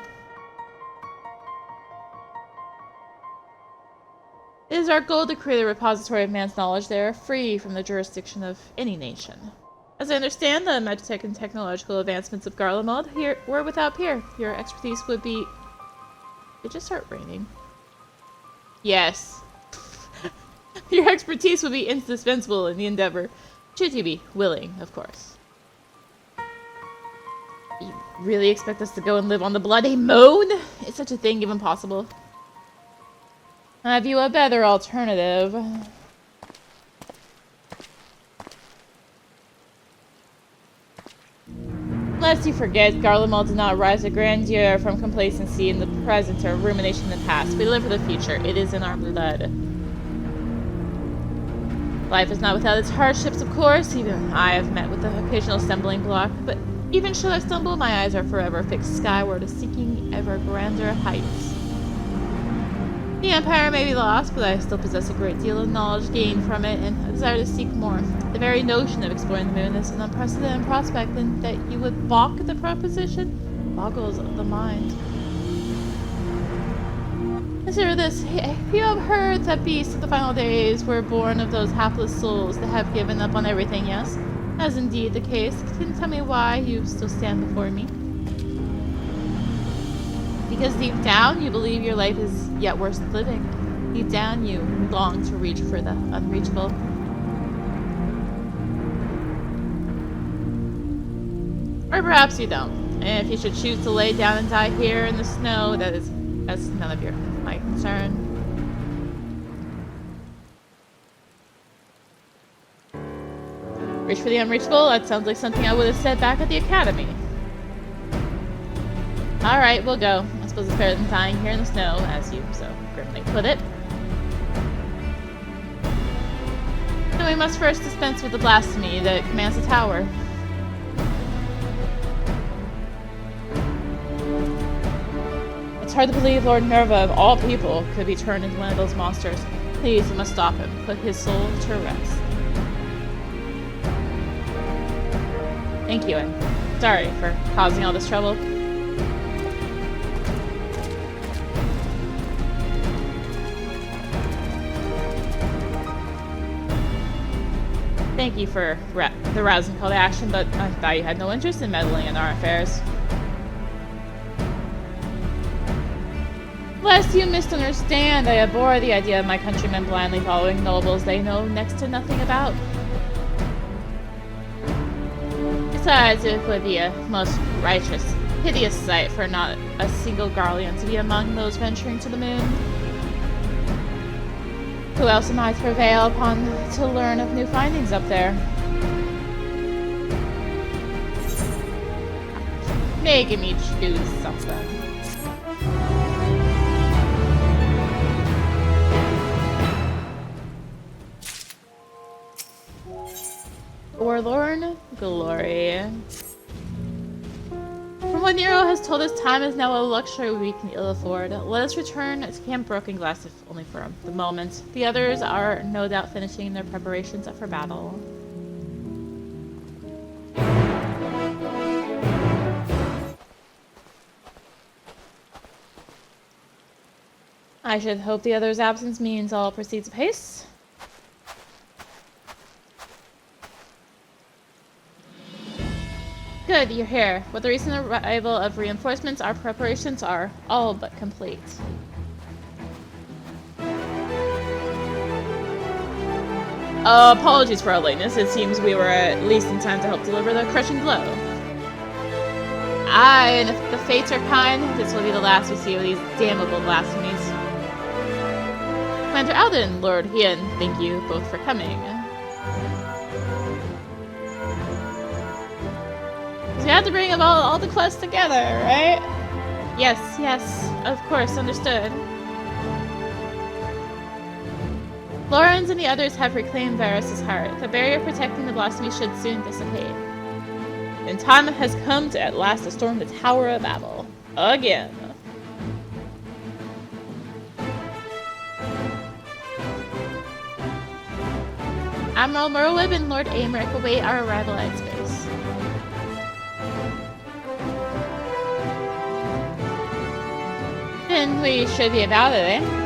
It is our goal to create a repository of man's knowledge there, free from the jurisdiction of any nation. As I understand, the medtech and technological advancements of Garlemald here were without peer. Your expertise would be... Did it just start raining? Yes. Your expertise would be indispensable in the endeavor. Should you be willing, of course. You really expect us to go and live on the bloody moon? Is such a thing even possible? Have you a better alternative? Lest you forget, Garlemald did not rise to grandeur from complacency in the present or rumination in the past. We live for the future. It is in our blood. Life is not without its hardships, of course. Even I have met with the occasional stumbling block. But even should I stumble, my eyes are forever fixed skyward, seeking ever grander heights. The Empire may be lost, but I still possess a great deal of knowledge gained from it, and a desire to seek more. The very notion of exploring the moon is an unprecedented prospect, and that you would balk at the proposition boggles the mind. Consider this. You have heard that beasts of the final days were born of those hapless souls that have given up on everything, yes? As indeed the case. Can you tell me why you still stand before me? Because deep down, you believe your life is yet worth living. Deep down, you long to reach for the unreachable. Or perhaps you don't. And if you should choose to lay down and die here in the snow, that's none of my concern. Reach for the unreachable? That sounds like something I would have said back at the academy. Alright, we'll go. I suppose it's better than dying here in the snow, as you so grimly put it. Then we must first dispense with the blasphemy that commands the tower. It's hard to believe Lord Nerva, of all people, could be turned into one of those monsters. Please, we must stop him. Put his soul to rest. Thank you, and sorry for causing all this trouble. Thank you for the rousing call to action, but I thought you had no interest in meddling in our affairs. Lest you misunderstand, I abhor the idea of my countrymen blindly following nobles they know next to nothing about. Besides, it would be a most righteous, hideous sight for not a single Garlean to be among those venturing to the moon. Who else am I to prevail upon to learn of new findings up there? Making me choose something. Forlorn Glory. From what Nero has told us, time is now a luxury we can ill afford. Let us return to Camp Broken Glass, if only for the moment. The others are no doubt finishing their preparations for battle. I should hope the others' absence means all proceeds apace. Good, you're here. With the recent arrival of reinforcements, our preparations are all but complete. Apologies for our lateness. It seems we were at least in time to help deliver the crushing blow. Aye, and if the fates are kind, this will be the last we see of these damnable blasphemies. Commander Alden, Lord Hien, thank you both for coming. So we have to bring all the quests together, right? Yes, of course, understood. Lorenz and the others have reclaimed Varus' heart. The barrier protecting the blasphemy should soon dissipate. And time has come to at last to storm the Tower of Babel. Again. Admiral Merwib and Lord Aymeric await our arrival at space. Then we should be about it, eh?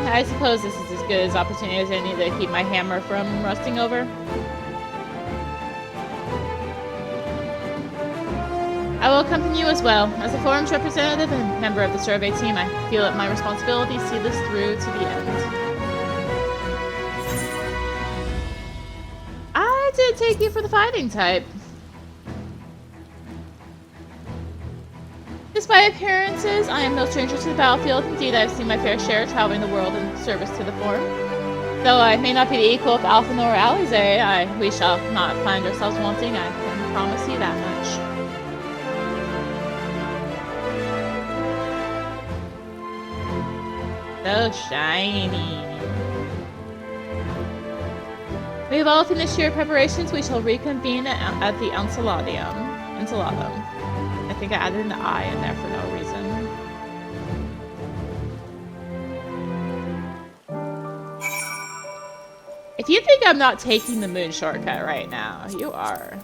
I suppose this is as good as opportunity as any to keep my hammer from rusting over. I will accompany you as well. As a forum's representative and member of the survey team, I feel it my responsibility to see this through to the end. I did take you for the fighting type. Despite appearances, I am no stranger to the battlefield. Indeed, I have seen my fair share traveling the world in service to the Forum. Though I may not be the equal of Alpha nor Alize, we shall not find ourselves wanting, I can promise you that much. So shiny. We have all finished your preparations. We shall reconvene at the Enceladum. I think I added an I in there for no reason. If you think I'm not taking the moon shortcut right now, you are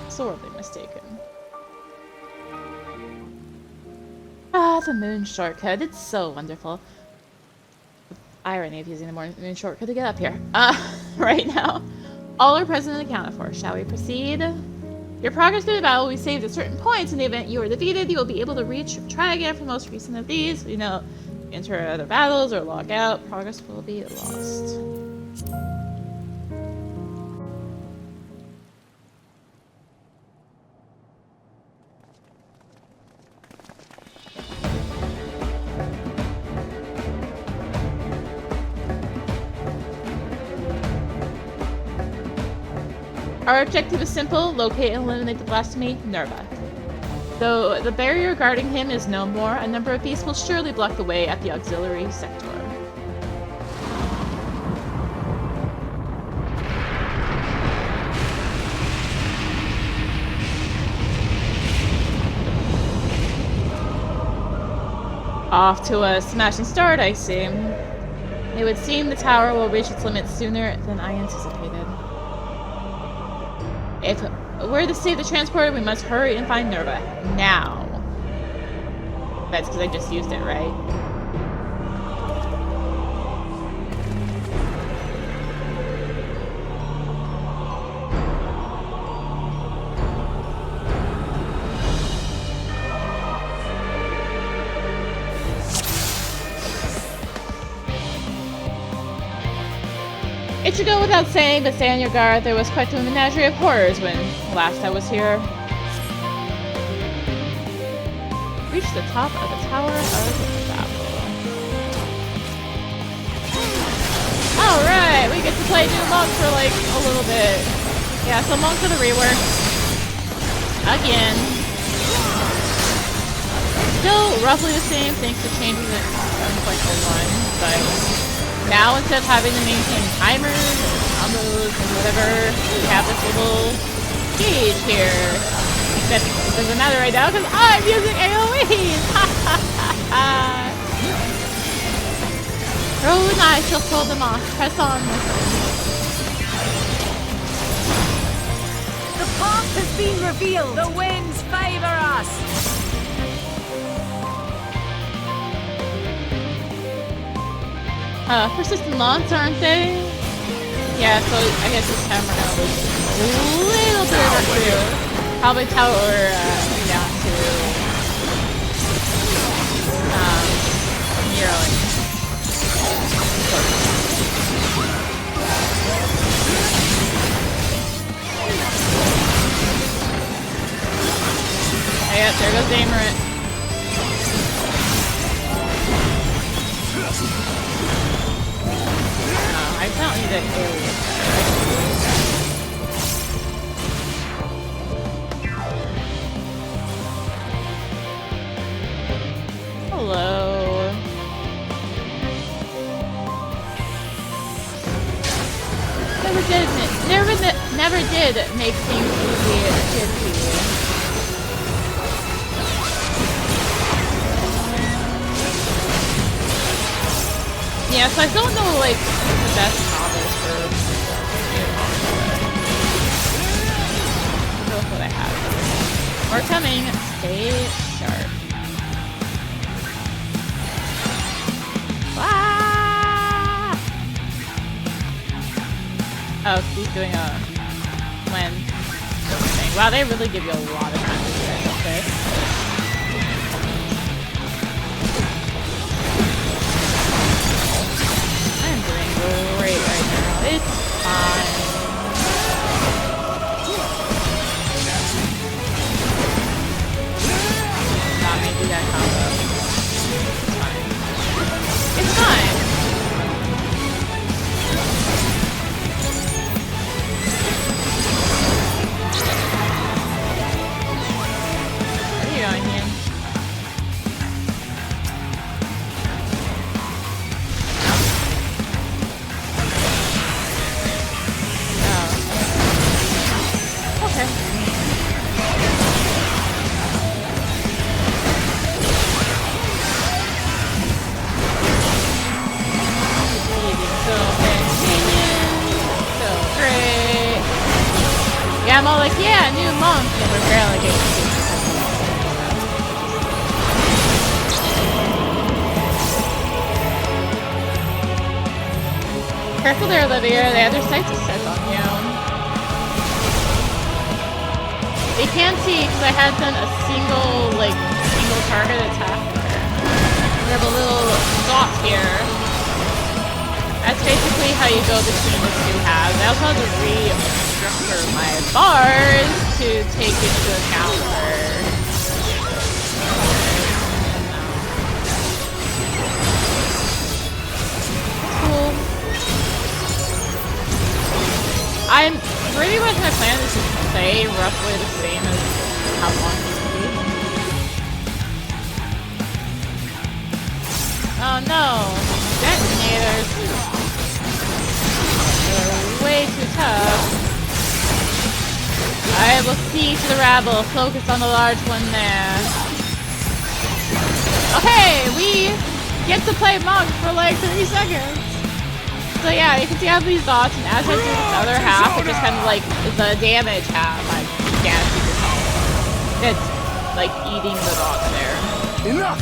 sorely mistaken. Ah, the moon shortcut. It's so wonderful. The irony of using the moon shortcut to get up here. Right now. All are present and accounted for. Shall we proceed? Your progress through the battle will be saved at certain points. In the event you are defeated, you will be able to try again for the most recent of these. You know, enter other battles or log out. Progress will be lost. Our objective is simple: locate and eliminate the blasphemy, Nerva. Though the barrier guarding him is no more, a number of beasts will surely block the way at the auxiliary sector. Off to a smashing start, I see. It would seem the tower will reach its limits sooner than I anticipated. If we're to save the transporter, we must hurry and find Nerva. Now. That's because I just used it, right? It should go without saying, but stay on your guard. There was quite a menagerie of horrors when last I was here. Reach the top of the Tower of Babel. Alright, we get to play new monks for like a little bit. Yeah, so monks are the rework. Again. Still roughly the same thanks to changes in 7.01, but now, instead of having to maintain timers and combos and whatever, we have this little gauge here. Except it doesn't matter right now because I'm using AoEs! Roll and I shall pull them off. Press on, my friend. The path has been revealed! The winds favor us! Persistent launch, aren't they? Yeah, so I guess this time we're gonna lose a little bit of our crew. Probably tower down to Nero and yeah, there goes Damerit. I don't need an alien. Hello. Never did make things easy. Yeah, so I don't know, like, the best combos for go with what I have. We're coming. Stay sharp. Ah! Oh, he's doing a when thing. Wow, they really give you a lot of time to do that, don't they? Great right now. It's fine. Not me do that combo. It's fine. It's fine. Where are you going here? Yeah, I'm all like, yeah, new monk, and we're barely getting to it. Careful there, Olivia. They have their sights set on you. They can't see because I had done a single target attack there. We have a little dot here. That's basically how you go between the two halves. I also had to restructure my bars to take into account cool. I'm pretty much my plan is to play roughly the same as how long it can be. Oh no! Detonators! Way too tough. I will see to the rabble. Focus on the large one there. Okay, we get to play monk for like 3 seconds. So yeah, you can see I have these dots, and as I do this other half, which is kind of like the damage half, I can't see this all. It's like eating the dots there. Enough.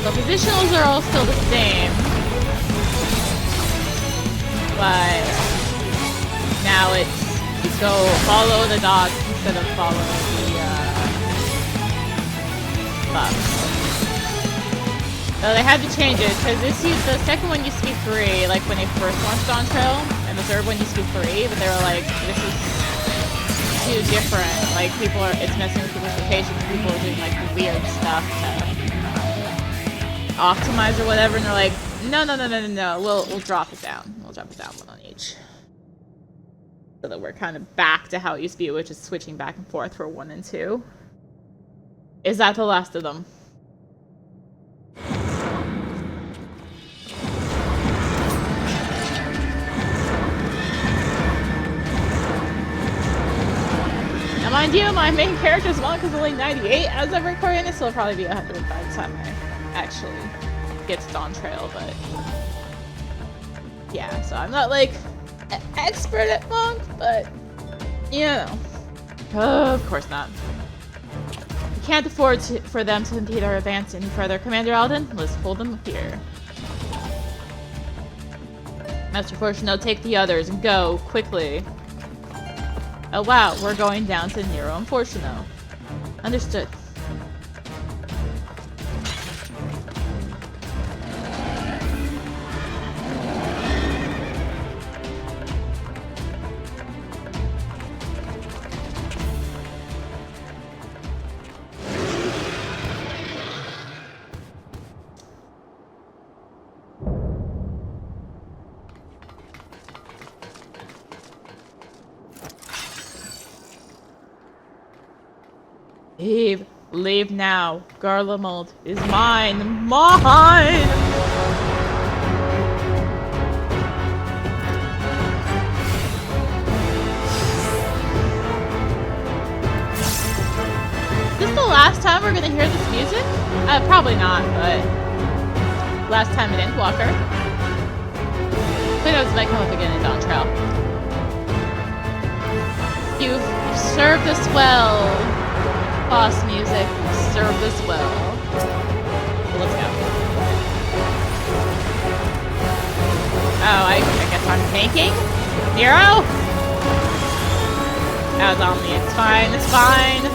The positionals are all still the same. But now it's you go follow the dots instead of follow the buffs. So they had to change it because the second one used to be 3, like when they first launched on Trail, and the third one used to be 3. But they were like, this is too different. Like it's messing with people's locations. People are doing like weird stuff to optimize or whatever, and they're like, no. We'll drop it down. We'll drop it down 1 on each. So that we're kind of back to how it used to be, which is switching back and forth for 1 and 2. Is that the last of them? Now mind you, my main character's monk is only 98 as I'm recording this, so it'll probably be 100 by the time I actually get to Dawn Trail, but yeah, so I'm not like an expert at monk, but you know, of course not. We can't afford for them to impede our advance any further. Commander Alden, let's hold them here. Master Fortuno, take the others and go quickly. Oh wow, we're going down to Nero and Fortuno. Understood. Leave. Leave now. Garlemald is mine. Mine! Is this the last time we're gonna hear this music? Probably not, but... Last time in Endwalker. Who knows, it might come up again in Dawn Trail. You've served us well. Boss music, you've served us well. Let's go. Oh, I guess I'm tanking? Hero? That was on me. It's fine, it's fine.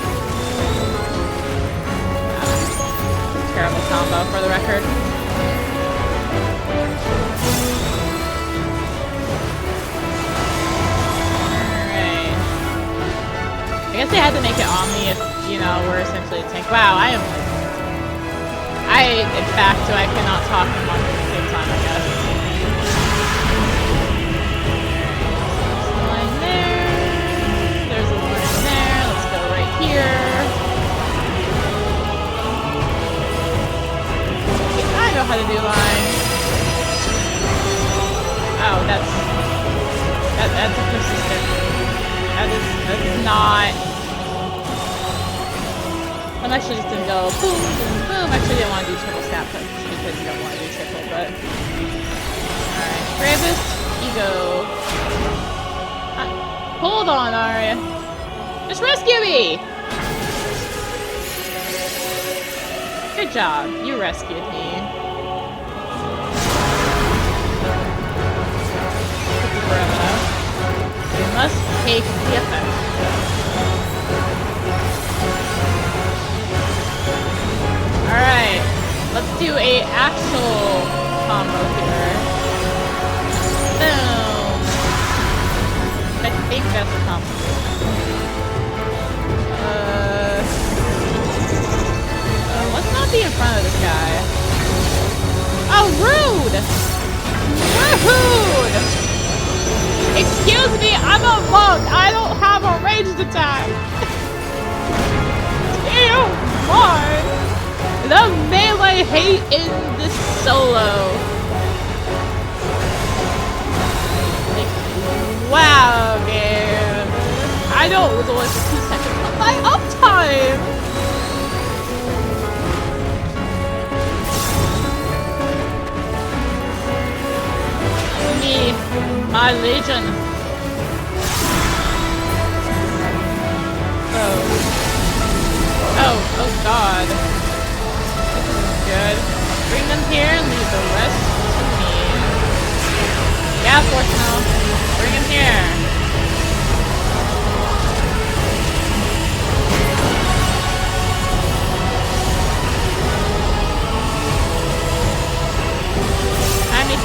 Terrible combo for the record. Alright. I guess they had to make it on me if, you know, we're essentially a tank. Wow, in fact, I cannot talk and walk at the same time, I guess. There's a line there. There's a line there. Let's go right here. I know how to do lines. Oh, that's a persistent. That is not. I'm actually just gonna go boom, boom, boom. Actually, I didn't want to do triple snap because you don't want to do triple, but alright. Galvus, you go. Hold on, Arya. Just rescue me! Good job. You rescued me. We must take the effect. Alright. Let's do a actual combo here. Boom. I think that's a combo. Let's not be in front of this guy. Oh, rude! Rude! Excuse me, I'm a monk. I don't have a ranged attack. Damn, why? The melee hate in this solo. Like, wow, game. I don't was only for 2 seconds of my uptime. Me, my legion. Oh god. This is good. Bring them here and leave the rest to me. Yeah, Fortune. Bring them here.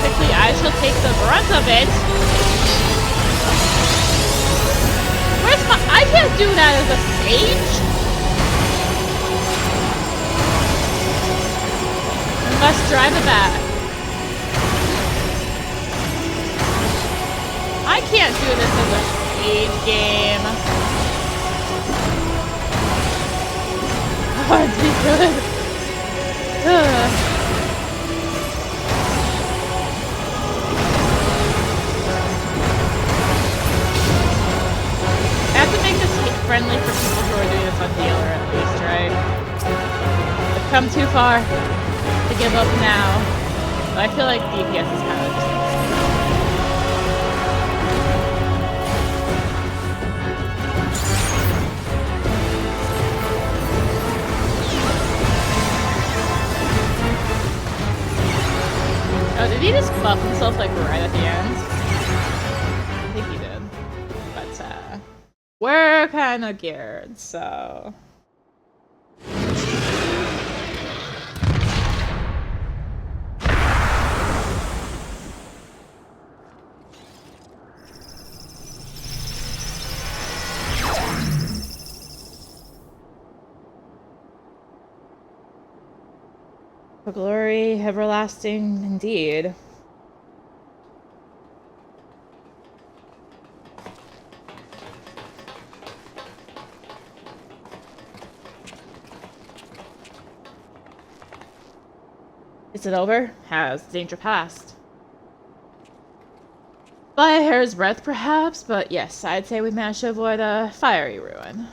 Quickly, I shall take the brunt of it. Where's my... I can't do that as a sage. I must drive it back. I can't do this as a sage game. Oh, it'd be good. Ugh. I have to make this friendly for people who are doing this on dealer at least, right? I've come too far to give up now. But I feel like DPS is kind of just... Oh, did he just buff himself like right at the end? I think he did. But, we're kind of geared, so... For glory everlasting indeed. Is it over? Has danger passed? By a hair's breadth, perhaps, but yes, I'd say we managed to avoid a fiery ruin.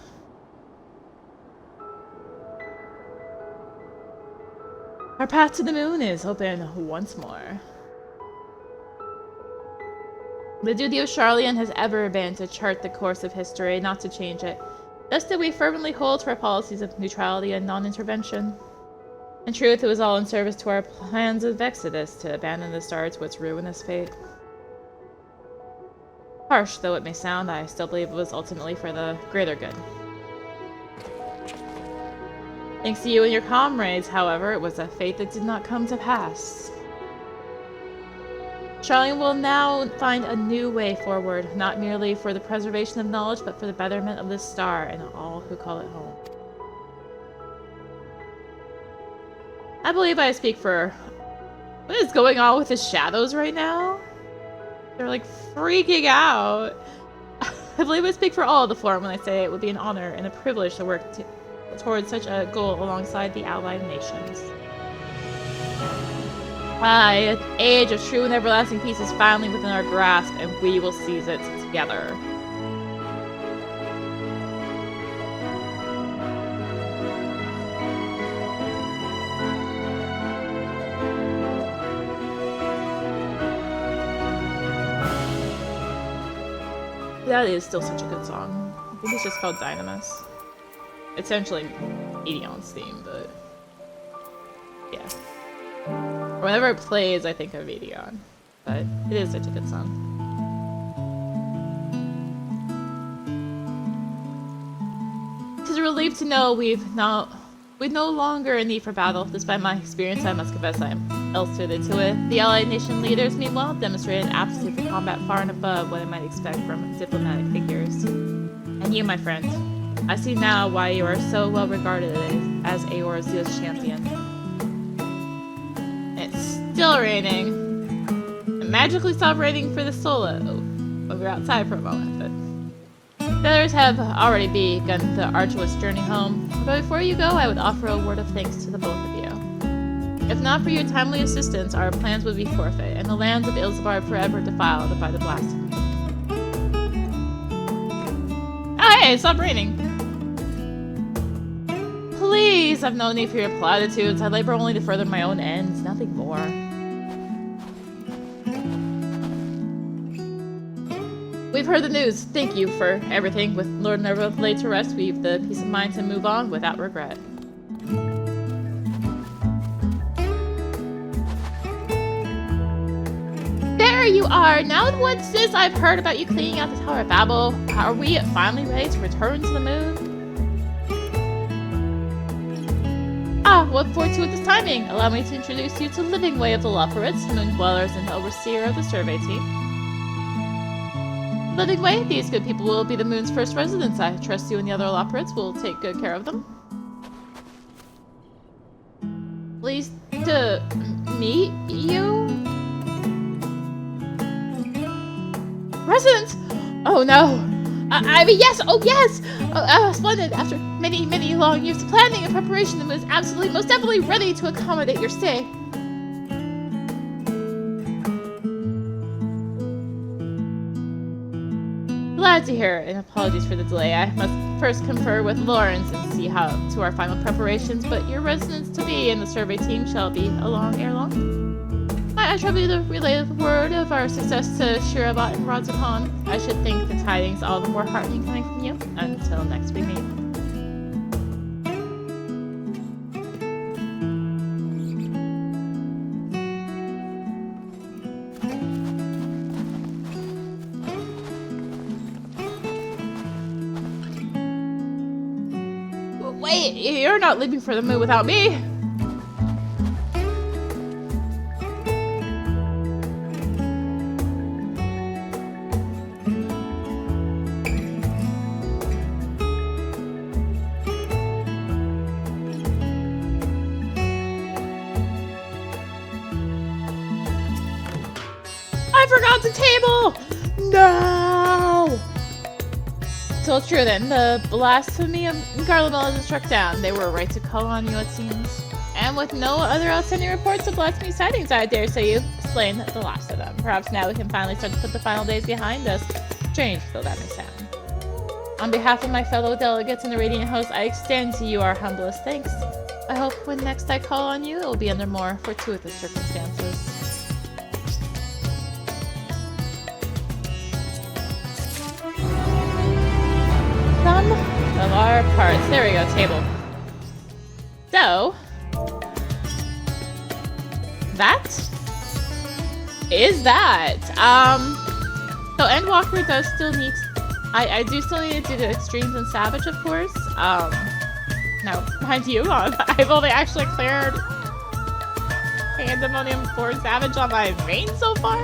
Our path to the moon is open once more. The duty of Charlian has ever been to chart the course of history, not to change it. Thus did we fervently hold to our policies of neutrality and non-intervention. In truth, it was all in service to our plans of Exodus to abandon the star to its ruinous fate. Harsh though it may sound, I still believe it was ultimately for the greater good. Thanks to you and your comrades, however, it was a fate that did not come to pass. Charlian will now find a new way forward, not merely for the preservation of knowledge, but for the betterment of this star and all who call it home. I believe I speak for... What is going on with the shadows right now? They're like freaking out. I believe I speak for all of the Forlorn when I say it would be an honor and a privilege to work towards such a goal alongside the allied nations. An age of true and everlasting peace is finally within our grasp, and we will seize it together. That is still such a good song. I think it's just called Dynamis. It's essentially Edion's theme, but yeah. Whenever it plays, I think of Edion, but it is such a good song. It is a relief to know we've no longer a need for battle. Despite my experience, I must confess I am ill-suited to it. The allied nation leaders, meanwhile, demonstrated an aptitude for combat far and above what I might expect from diplomatic figures. And you, my friend, I see now why you are so well regarded as Aor's zealous champion. It's still raining. It magically stopped raining for the solo when we were outside for a moment, but the others have already begun the arduous journey home. But before you go, I would offer a word of thanks to the both of you. If not for your timely assistance, our plans would be forfeit, and the lands of Ilsabard forever defiled by the blasphemy. Oh, hey, it stopped raining. Please, I've no need for your platitudes. I labor only to further my own ends, nothing more. We've heard the news. Thank you for everything. With Lord Nerva laid to rest, we've the peace of mind to move on without regret. There you are! Now what's this I've heard about you cleaning out the Tower of Babel? Are we finally ready to return to the moon? Ah, what fortuitous timing! Allow me to introduce you to Living Way of the Loporits, moon dwellers and overseer of the survey team. Living Way, these good people will be the moon's first residents. I trust you and the other Loporits will take good care of them. Pleased to meet you? Residents! Oh no! I mean, yes! Oh yes! Splendid! After many, many long years of planning and preparation, the moon is absolutely, most definitely ready to accommodate your stay. Glad to hear it, and apologies for the delay. I must first confer with Lawrence and see how to our final preparations, but your residence to be and the survey team shall be along ere long. I trouble you to relay the word of our success to Shirabat and Radzapan. I should think the tidings all the more heartening coming from you. Until next we meet. Wait, you're not leaving for the moon without me! I forgot the table! No! So it's true then, the blasphemy of Garlamel is struck down. They were right to call on you, it seems. And with no other outstanding reports of blasphemy sightings, I dare say you've slain the last of them. Perhaps now we can finally start to put the final days behind us. Strange though that may sound. On behalf of my fellow delegates and the Radiant host, I extend to you our humblest thanks. I hope when next I call on you, it will be under more fortuitous circumstances. Some of our parts. There we go, table. So, that is that. So Endwalker does still need. I do still need to do the extremes and savage, of course. Now, mind you, I've only actually cleared Pandemonium for Savage on my main so far.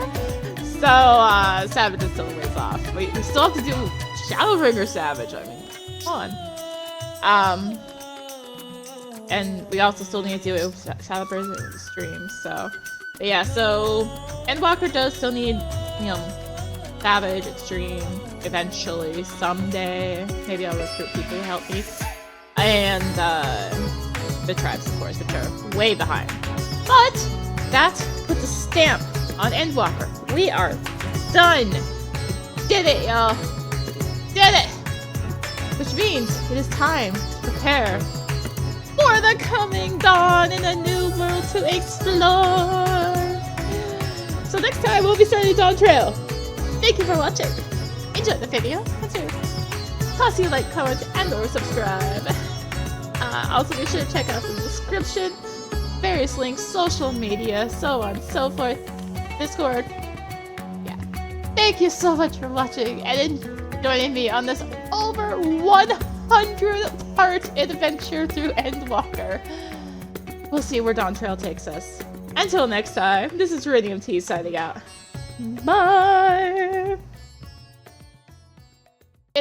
So, Savage is still a ways off. We still have to do Shadowbringer Savage, I mean, come on. And we also still need to do Shadowbringer Extreme, so. But yeah, so, Endwalker does still need, you know, Savage, Extreme, eventually, someday. Maybe I'll recruit people to help me. And the tribes, of course, which are way behind. But that puts a stamp on Endwalker. We are done. Did it, y'all. Did it. Which means it is time to prepare for the coming dawn in a new world to explore. So next time we'll be starting Dawn Trail. Thank you for watching. Enjoy the video. Toss you a like, comment, and or subscribe. Also be sure to check out the description, various links, social media, so on and so forth, Discord. Yeah. Thank you so much for watching and joining me on this over 100-part adventure through Endwalker. We'll see where Dawn Trail takes us. Until next time, this is rinimt signing out. Bye!